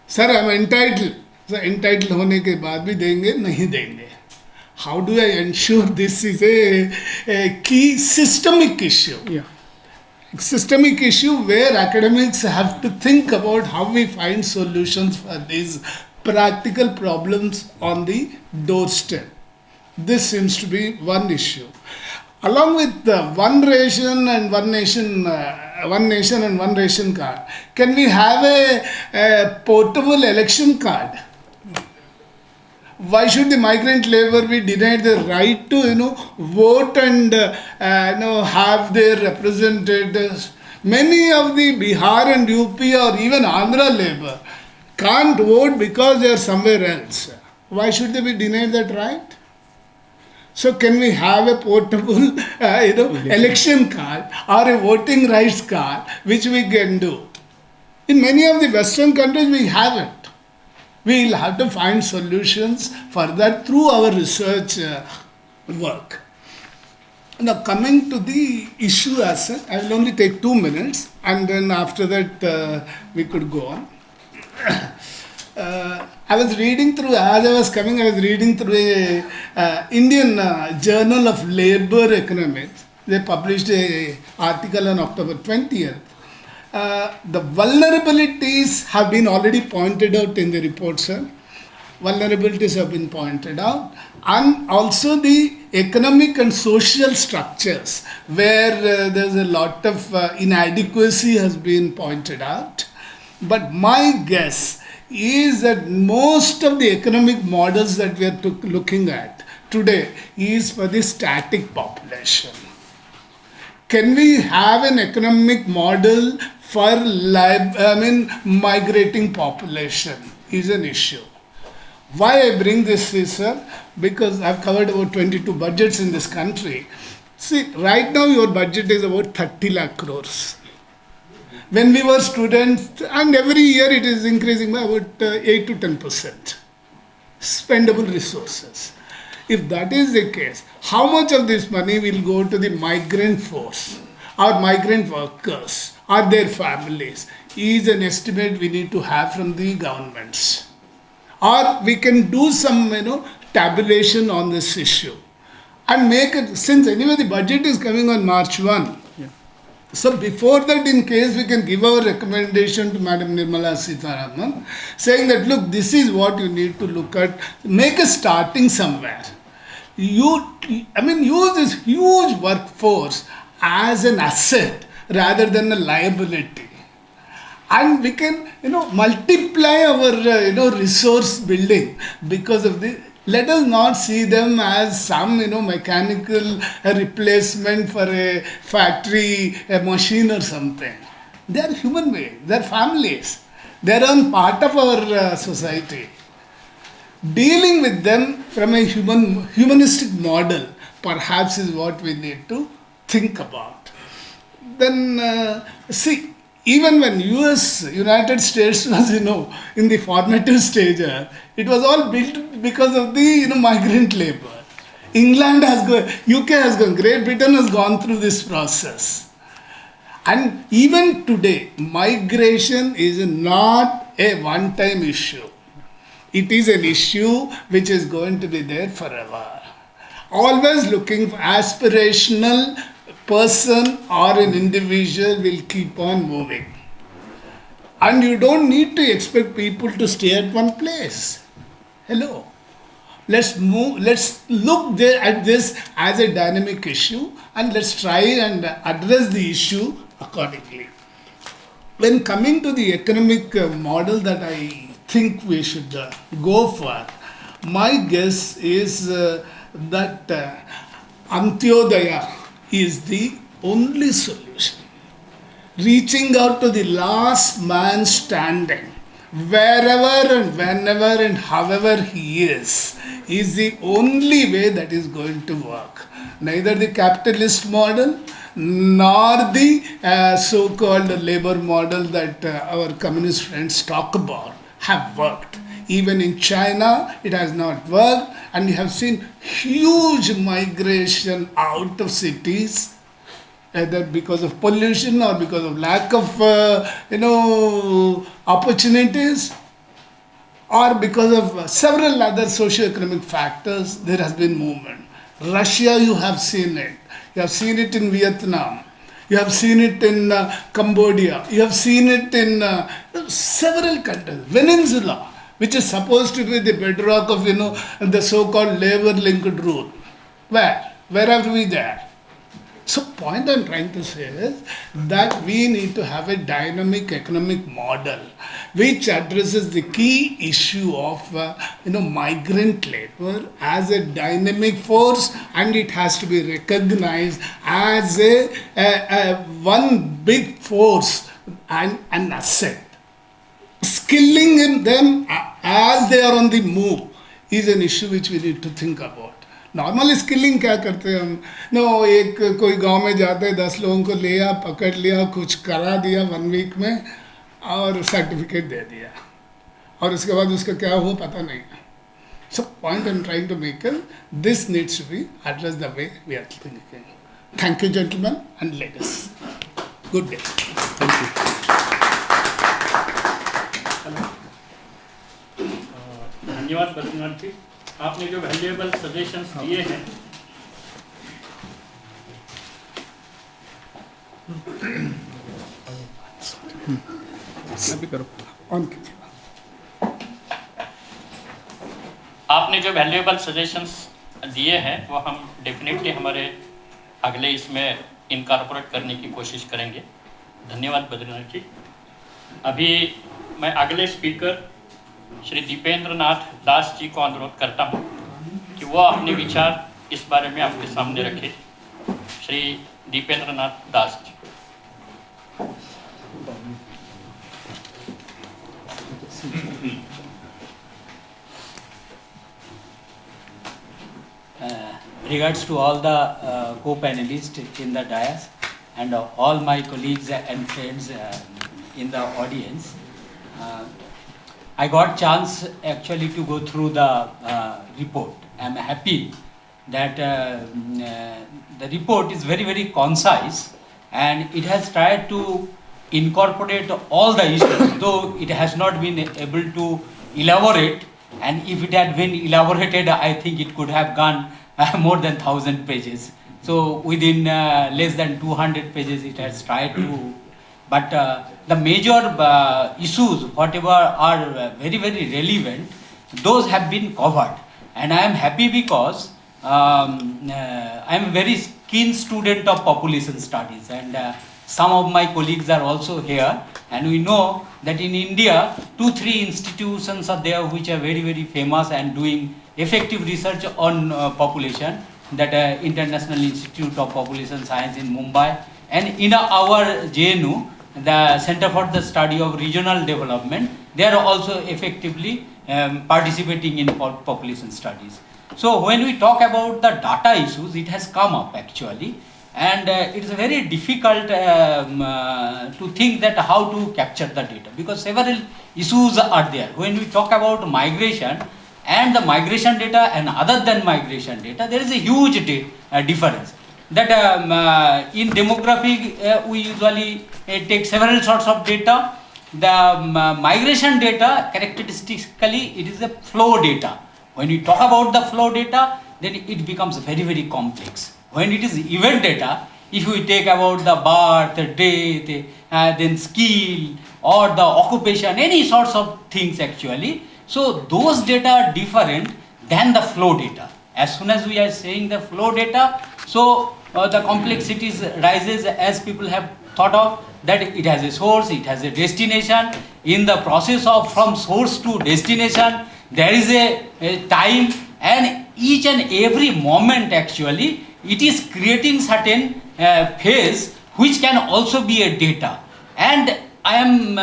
सर हम एंटाइटल होने के बाद भी देंगे नहीं देंगे? How do I ensure this is a key systemic issue? Yeah. Systemic issue where academics have to think about how we find solutions for these practical problems on the doorstep. This seems to be one issue. Along with the one nation and one ration card, can we have a portable election card? Why should the migrant labor be denied the right to vote and have their representatives? Many of the Bihar and UP or even Andhra labor can't vote because they are somewhere else. Why should they be denied that right? So can we have a portable election card or a voting rights card which we can do? In many of the Western countries we haven't. We will have to find solutions for that through our research work. Now coming to the issue as such, I will only take 2 minutes and then after that we could go on. I was reading through a Indian Journal of Labour Economics. They published an article on October 20th. The vulnerabilities have been already pointed out in the report, sir. Vulnerabilities have been pointed out, and also the economic and social structures where there's a lot of inadequacy has been pointed out. But my guess is that most of the economic models that we are looking at today is for the static population. Can we have an economic model for migrating population is an issue. Why I bring this is, sir, because I've covered about 22 budgets in this country. See, right now your budget is about 30 lakh crores. when we were students, and every year it is increasing by about 8 to 10% spendable resources. If that is the case, how much of this money will go to the migrant force or migrant workers or their families is an estimate we need to have from the governments. Or we can do some, tabulation on this issue and make it, since anyway the budget is coming on March 1. So before that, in case we can give our recommendation to Madam Nirmala Sitharaman, saying that, look, this is what you need to look at, make a starting somewhere. Use this huge workforce as an asset rather than a liability. And we can, multiply our, resource building because of the, let us not see them as some, mechanical replacement for a factory, a machine or something. They are human beings, they are families. They are part of our society. Dealing with them from a humanistic model perhaps is what we need to think about. Then, see, even when United States was, in the formative stage, it was all built because of the, migrant labor. England has gone, UK has gone, Great Britain has gone through this process. And even today, migration is not a one-time issue. It is an issue which is going to be there forever. Always looking for aspirational person or an individual will keep on moving. And you don't need to expect people to stay at one place. Hello. Let's look at this as a dynamic issue and let's try and address the issue accordingly. When coming to the economic model that I think we should go for, my guess is that Antyodaya is the only solution. Reaching out to the last man standing, wherever and whenever and however he is the only way that is going to work. Neither the capitalist model nor the so-called labor model that our communist friends talk about have worked. Even in China, it has not worked, and you have seen huge migration out of cities, either because of pollution or because of lack of, opportunities, or because of several other socio-economic factors. There has been movement. Russia, you have seen it. You have seen it in Vietnam. You have seen it in Cambodia. You have seen it in several countries. Venezuela, which is supposed to be the bedrock of, the so-called labor-linked rule. Where are we there? So point I'm trying to say is that we need to have a dynamic economic model which addresses the key issue of migrant labor as a dynamic force, and it has to be recognized as a one big force and an asset. Skilling them as they are on the move is an issue which we need to think about. Normally skilling क्या करते हैं हम एक कोई गांव में जाते 10 लोगों को लिया, पकड़ लिया, कुछ करा दिया 1 वीक में और सर्टिफिकेट दे दिया और उसके बाद उसका क्या हुआ पता नहीं. So point I am trying to make this needs to be address the way we are thinking. Thank you gentleman and ladies. Good day. धन्यवाद बद्रीनाथ जी. आपने जो वैल्यूएबल सजेशंस दिए हैं वो हम डेफिनेटली हमारे अगले इसमें इनकॉर्पोरेट करने की कोशिश करेंगे. धन्यवाद बद्रीनाथ जी. अभी मैं अगले स्पीकर श्री दीपेंद्र नाथ दास जी को अनुरोध करता हूं कि वो अपने विचार इस बारे में आपके सामने रखें. श्री दीपेंद्र नाथ Das ji. Regards to all the co-panelists in the dais and all my colleagues and friends in the audience. I got chance actually to go through the report. I'm happy that the report is very, very concise, and it has tried to incorporate all the issues, though it has not been able to elaborate, and if it had been elaborated, I think it could have gone more than 1,000 pages. So within less than 200 pages it has tried to, but the major issues, whatever are very, very relevant, those have been covered. And I am happy because I am a very keen student of population studies, and some of my colleagues are also here, and we know that in India 2-3 institutions are there which are very, very famous and doing effective research on population, that International Institute of Population Science in Mumbai, and in our JNU, the Center for the Study of Regional Development, they are also effectively participating in population studies. So when we talk about the data issues, it has come up actually, and it is very difficult to think that how to capture the data, because several issues are there. When we talk about migration and the migration data and other than migration data, there is a huge difference. That in demographic we usually take several sorts of data. The migration data, characteristically it is a flow data. When we talk about the flow data, then it becomes very, very complex. When it is event data, if we take about the birth, death, then skill or the occupation, any sorts of things actually, so those data are different than the flow data. As soon as we are saying the flow data, so the complexities rises, as people have thought of, that it has a source, it has a destination. In the process of from source to destination, there is a time, and each and every moment actually it is creating certain phase which can also be a data. And I am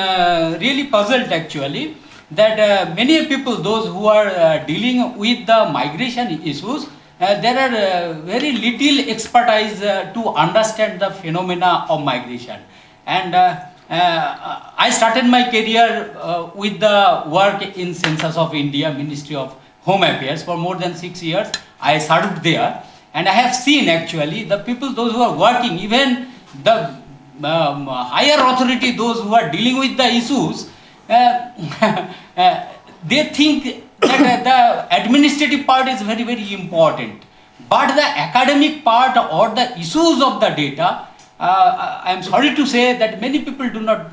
really puzzled actually that many people, those who are dealing with the migration issues, there are very little expertise to understand the phenomena of migration. And I started my career with the work in Census of India, Ministry of Home Affairs. For more than 6 years I served there, and I have seen actually the people, those who are working, even the higher authority, those who are dealing with the issues, they think that the administrative part is very, very important, but the academic part or the issues of the data, I am sorry to say that many people do not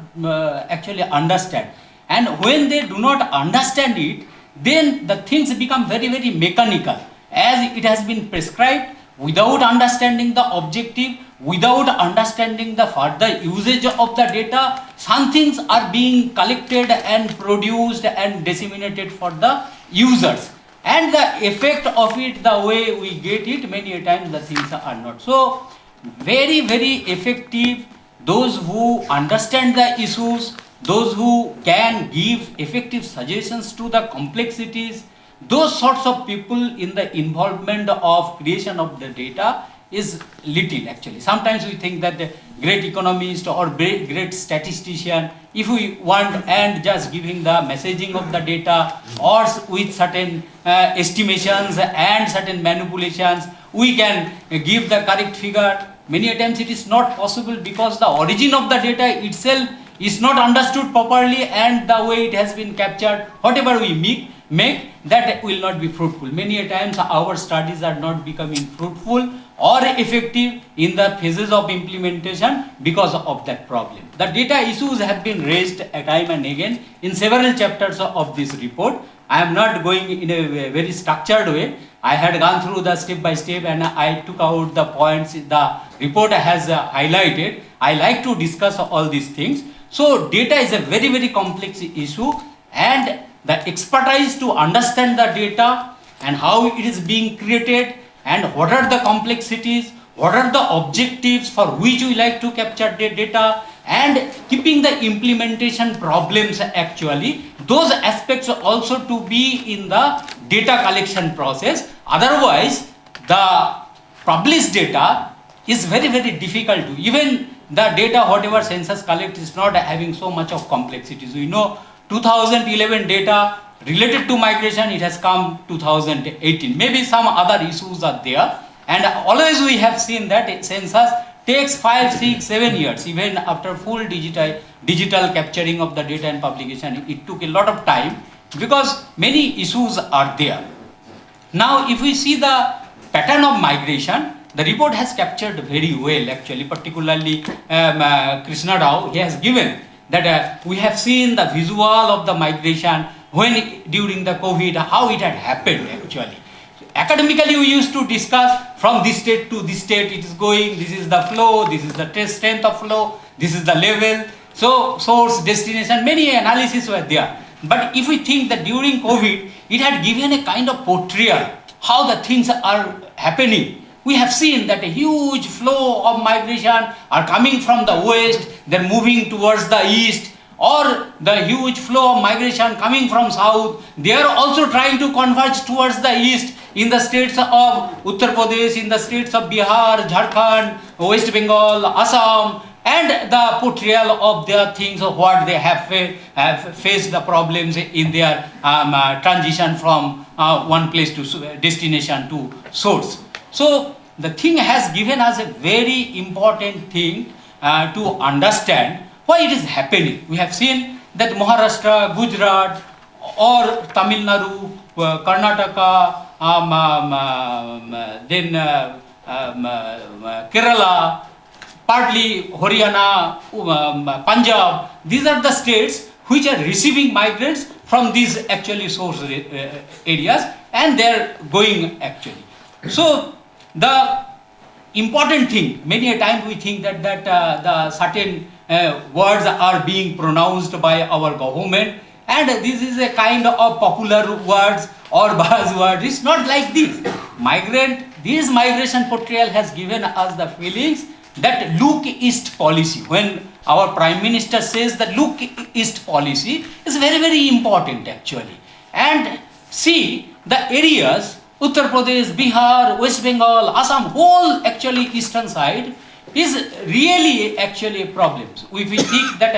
actually understand. And when they do not understand it, then the things become very, very mechanical, as it has been prescribed, without understanding the objective, without understanding the further usage of the data. Some things are being collected and produced and disseminated for the users, and the effect of it, the way we get it, many a times the things are not. So very, very effective, those who understand the issues, those who can give effective suggestions to the complexities, those sorts of people in the involvement of creation of the data is little actually. Sometimes we think that the great economist or great statistician, if we want and just giving the messaging of the data or with certain estimations and certain manipulations, we can give the correct figure. Many a times it is not possible, because the origin of the data itself is not understood properly, and the way it has been captured, whatever we make, that will not be fruitful. Many a times our studies are not becoming fruitful or effective in the phases of implementation because of that problem. The data issues have been raised time and again in several chapters of this report. I am not going in a very structured way. I had gone through the step by step, and I took out the points the report has highlighted. I like to discuss all these things. So data is a very, very complex issue, and the expertise to understand the data and how it is being created and what are the complexities, what are the objectives for which we like to capture the data, and keeping the implementation problems actually, those aspects also to be in the data collection process. Otherwise, the published data is very, very difficult to, even the data whatever census collect is not having so much of complexities. We know 2011 data related to migration, it has come 2018. Maybe some other issues are there, and always we have seen that census takes 5, 6, 7 years, even after full digital capturing of the data and publication. It took a lot of time because many issues are there. Now, if we see the pattern of migration, the report has captured very well actually, particularly Krishna Rao, he has given that we have seen the visual of the migration when during the COVID, how it had happened actually. Academically, we used to discuss from this state to this state it is going, this is the flow, this is the strength of flow, this is the level, so source, destination, many analyses were there. But if we think that during COVID, it had given a kind of portrayal how the things are happening. We have seen that a huge flow of migration are coming from the west, they're moving towards the east, or the huge flow of migration coming from south, they are also trying to converge towards the east in the states of Uttar Pradesh, in the states of Bihar, Jharkhand, West Bengal, Assam, and the portrayal of their things of what they have faced the problems in their transition from one place to destination to source. So the thing has given us a very important thing to understand why it is happening. We have seen that Maharashtra, Gujarat, or Tamil Nadu, Karnataka, then Kerala, partly Haryana, Punjab, these are the states which are receiving migrants from these actually source areas, and they are going actually. So the important thing, many a time we think that the certain words are being pronounced by our government, and this is a kind of popular words or buzzword. It's not like this. This migration portrayal has given us the feelings that look east policy. When our Prime Minister says that look east policy is very, very important actually. And see the areas, Uttar Pradesh, Bihar, West Bengal, Assam, whole actually eastern side is really actually a problem. If we think that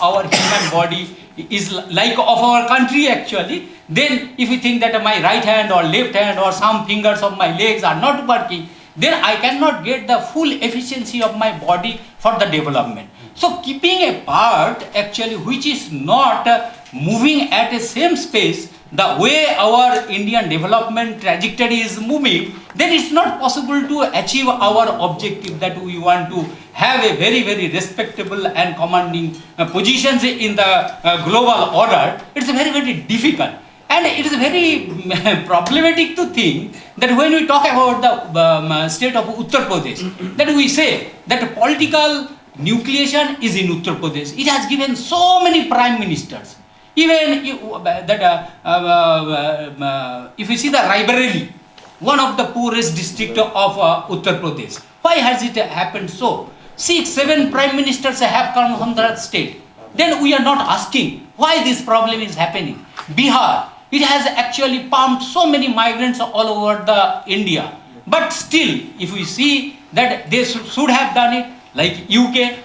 our human body is like of our country actually, then if we think that my right hand or left hand or some fingers of my legs are not working, then I cannot get the full efficiency of my body for the development. So keeping a part actually which is not moving at a same space, the way our Indian development trajectory is moving, then it's not possible to achieve our objective that we want to have a very, very respectable and commanding positions in the global order. It's very, very difficult. And it is very problematic to think that when we talk about the state of Uttar Pradesh, that we say that political nucleation is in Uttar Pradesh. It has given so many prime ministers. Even if you see the Raebareli, one of the poorest district of Uttar Pradesh, why has it happened so? 6, 7 prime ministers have come from that state. Then we are not asking why this problem is happening. Bihar, it has actually pumped so many migrants all over the India. But still, if we see that they should have done it, like UK,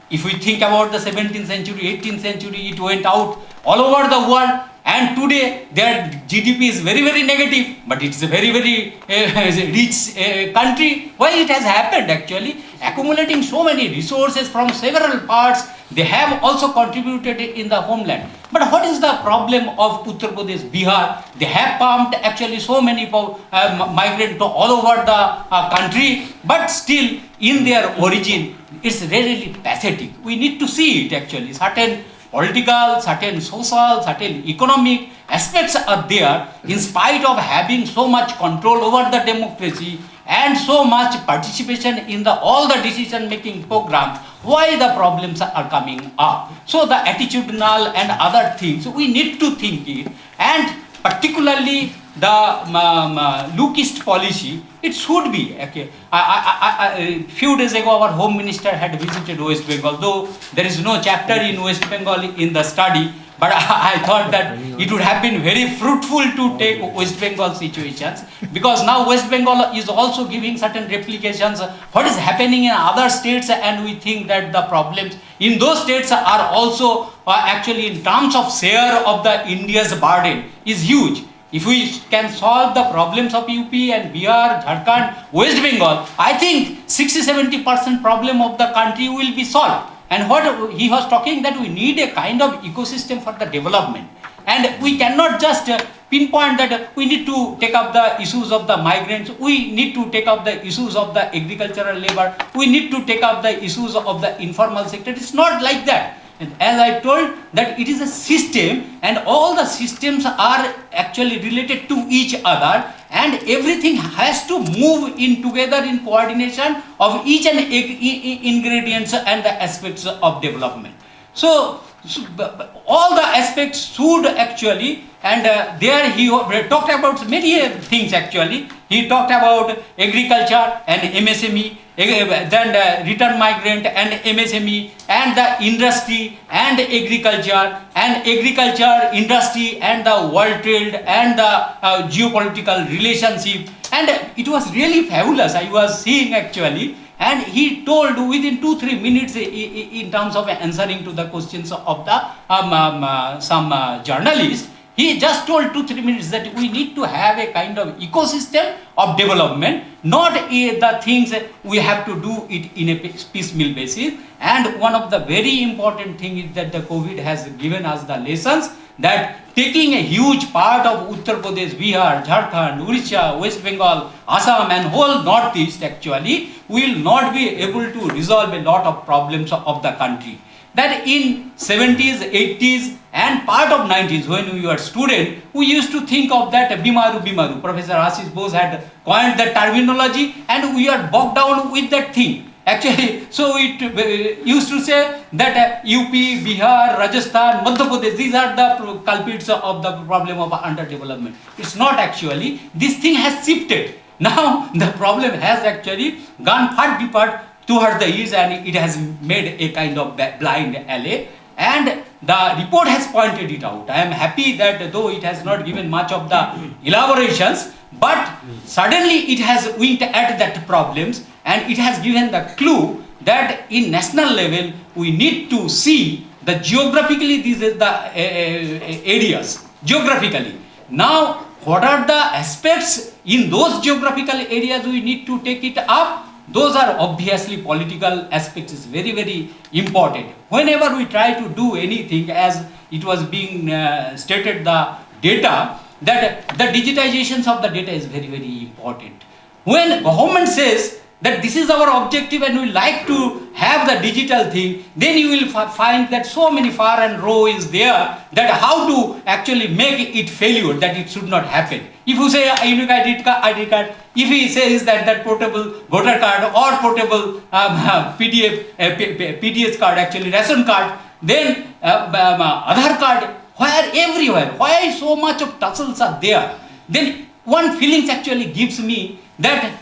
if we think about the 17th century, 18th century, it went out all over the world, and today their GDP is very, very negative, but it's a very, very rich country. Why it has happened actually? Accumulating so many resources from several parts, they have also contributed in the homeland. But what is the problem of Uttar Pradesh, Bihar? They have pumped actually so many migrants all over the country, but still in their origin, it's really pathetic. We need to see it actually. Certain political, certain social, certain economic aspects are there in spite of having so much control over the democracy and so much participation in all the decision making program. Why the problems are coming up? So the attitudinal and other things, we need to think it, and particularly the lookist policy, it should be. Okay. A few days ago, our Home Minister had visited West Bengal, though there is no chapter in West Bengal in the study, but I thought that it would have been very fruitful to take West Bengal situations, because now West Bengal is also giving certain replications what is happening in other states, and we think that the problems in those states are also actually, in terms of share of the India's burden, is huge. If we can solve the problems of UP and Bihar, Jharkhand, West Bengal, I think 60-70% problem of the country will be solved. And what he was talking, that we need a kind of ecosystem for the development. And we cannot just pinpoint that we need to take up the issues of the migrants, we need to take up the issues of the agricultural labor, we need to take up the issues of the informal sector. It's not like that. And as I told, that it is a system, and all the systems are actually related to each other, and everything has to move in together in coordination of each and ingredients and the aspects of development. So all the aspects should actually, and there he talked about many things actually. He talked about agriculture and MSME, then return migrant and MSME, and the industry and agriculture, industry and the world trade and the geopolitical relationship. And it was really fabulous. I was seeing actually, and he told within 2-3 minutes in terms of answering to the questions of the some journalists. He just told 2-3 minutes that we need to have a kind of ecosystem of development, not the things we have to do it in a piecemeal basis. And one of the very important thing is that the COVID has given us the lessons that taking a huge part of Uttar Pradesh, Bihar, Jharkhand, Odisha, West Bengal, Assam and whole Northeast actually will not be able to resolve a lot of problems of the country. That in 70s, 80s and part of 90s, when we were student, we used to think of that Bimaru Bimaru. Professor Ashish Bose had coined that terminology, and we are bogged down with that thing. Actually, so it used to say that UP, Bihar, Rajasthan, Madhya Pradesh, these are the culprits of the problem of underdevelopment. It's not actually. This thing has shifted. Now the problem has actually gone far deeper towards the east, and it has made a kind of blind alley, and the report has pointed it out. I am happy that though it has not given much of the elaborations, but suddenly it has winked at that problems, and it has given the clue that in national level we need to see the geographically these are the areas geographically. Now what are the aspects in those geographical areas we need to take it up? Those are obviously political aspects is very, very important. Whenever we try to do anything, as it was being stated, the data, that the digitizations of the data is very, very important. When government says that this is our objective and we like to have the digital thing, then you will find that so many far and row is there, that how to actually make it failure, that it should not happen. If you say a unique ID card, if he says that portable voter card or portable PDS card, actually ration card, then Aadhaar card, where everywhere, why so much of tussles are there? Then one feeling actually gives me that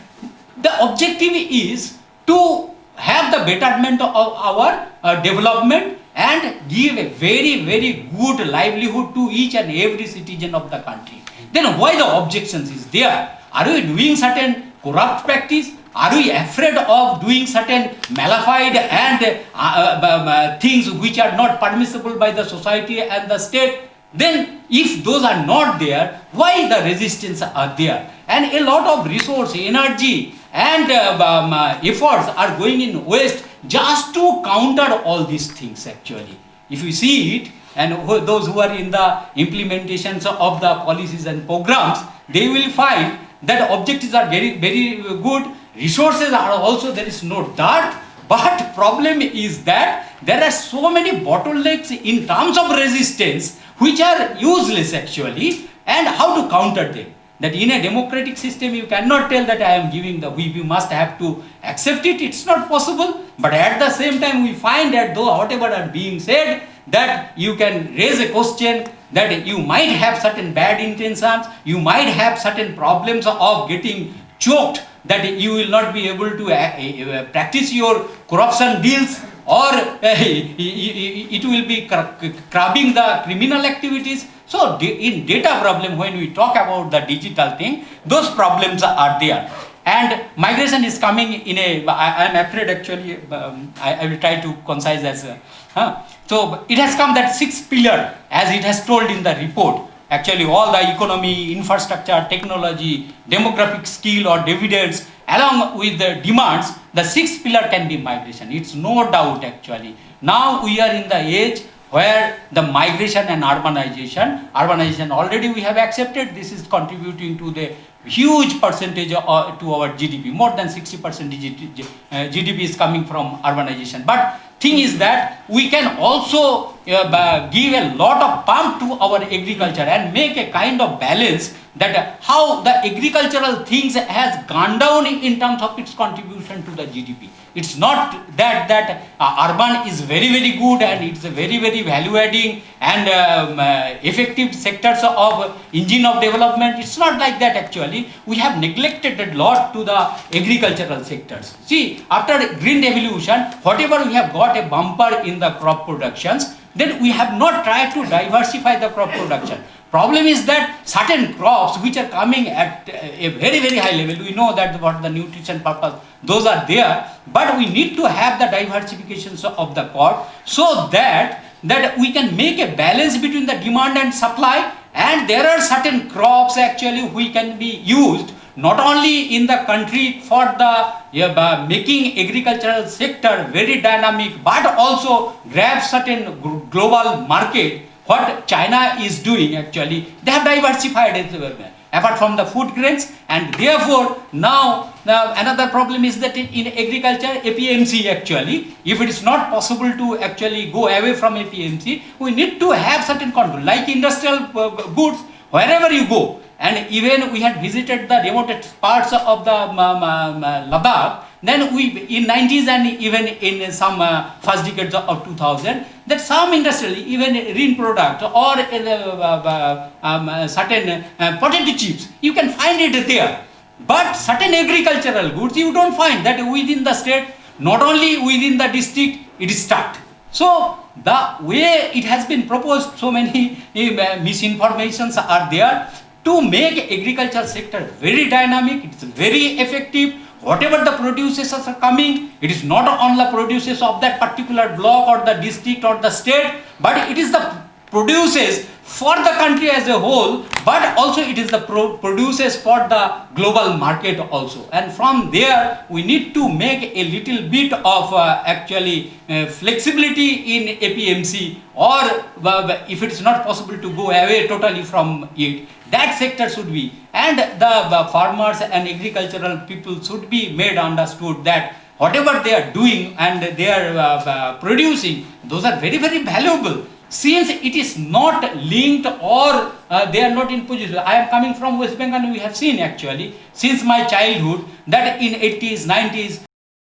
the objective is to have the betterment of our development and give a very, very good livelihood to each and every citizen of the country. Then why the objections is there? Are we doing certain corrupt practice? Are we afraid of doing certain malified and things which are not permissible by the society and the state? Then if those are not there, why the resistance are there? And a lot of resource, energy and efforts are going in waste just to counter all these things actually. If you see it, and those who are in the implementations of the policies and programs, they will find that objectives are very, very good. Resources are also, there is no doubt, but problem is that there are so many bottlenecks in terms of resistance which are useless actually, and how to counter them. That in a democratic system you cannot tell that I am giving the, we must have to accept it, it's not possible. But at the same time we find that though whatever are being said, that you can raise a question that you might have certain bad intentions, you might have certain problems of getting choked, that you will not be able to practice your corruption deals, or it will be curbing the criminal activities. So in data problem, when we talk about the digital thing, those problems are there. And migration is coming in a, I am afraid actually, I will try to concise as so it has come that 6 pillar, as it has told in the report. Actually all the economy, infrastructure, technology, demographic skill or dividends, along with the demands, the 6th pillar can be migration. It's no doubt actually. Now we are in the age where the migration and urbanization already we have accepted, this is contributing to the huge percentage to our GDP. More than 60% GDP is coming from urbanization. But thing is that we can also give a lot of pump to our agriculture and make a kind of balance, that how the agricultural things has gone down in terms of its contribution to the GDP. It's not that urban is very good and it's a very value adding and effective sectors of engine of development. It's not like that actually. We have neglected a lot to the agricultural sectors. See, after green revolution, whatever we have got a bumper in the crop productions, then we have not tried to diversify the crop production. Problem is that certain crops which are coming at a very high level, we know that what the nutrition purpose, those are there, but we need to have the diversification of the crop, so that we can make a balance between the demand and supply. And there are certain crops actually which can be used not only in the country for the making agricultural sector very dynamic, but also grab certain global market. What China is doing actually, they have diversified it apart from the food grains, and therefore now another problem is that in agriculture, APMC actually, if it is not possible to actually go away from APMC, we need to have certain control, like industrial goods, wherever you go. And even we had visited the remote parts of the Ladakh, then we in 90s and even in some first decades of 2000, that some industrial, even green product or certain potato chips, you can find it there. But certain agricultural goods, you don't find that within the state, not only within the district, it is stuck. So the way it has been proposed, so many misinformations are there. To make agriculture sector very dynamic, it's very effective. Whatever the producers are coming, it is not on the producers of that particular block or the district or the state, but it is the producers for the country as a whole, but also it is the producers for the global market also. And from there, we need to make a little bit of actually flexibility in APMC, or if it is not possible to go away totally from it, that sector should be, and the farmers and agricultural people should be made understood that whatever they are doing and they are producing, those are very valuable. Since it is not linked or they are not in position. I am coming from West Bengal, and we have seen actually since my childhood that in 80s, 90s,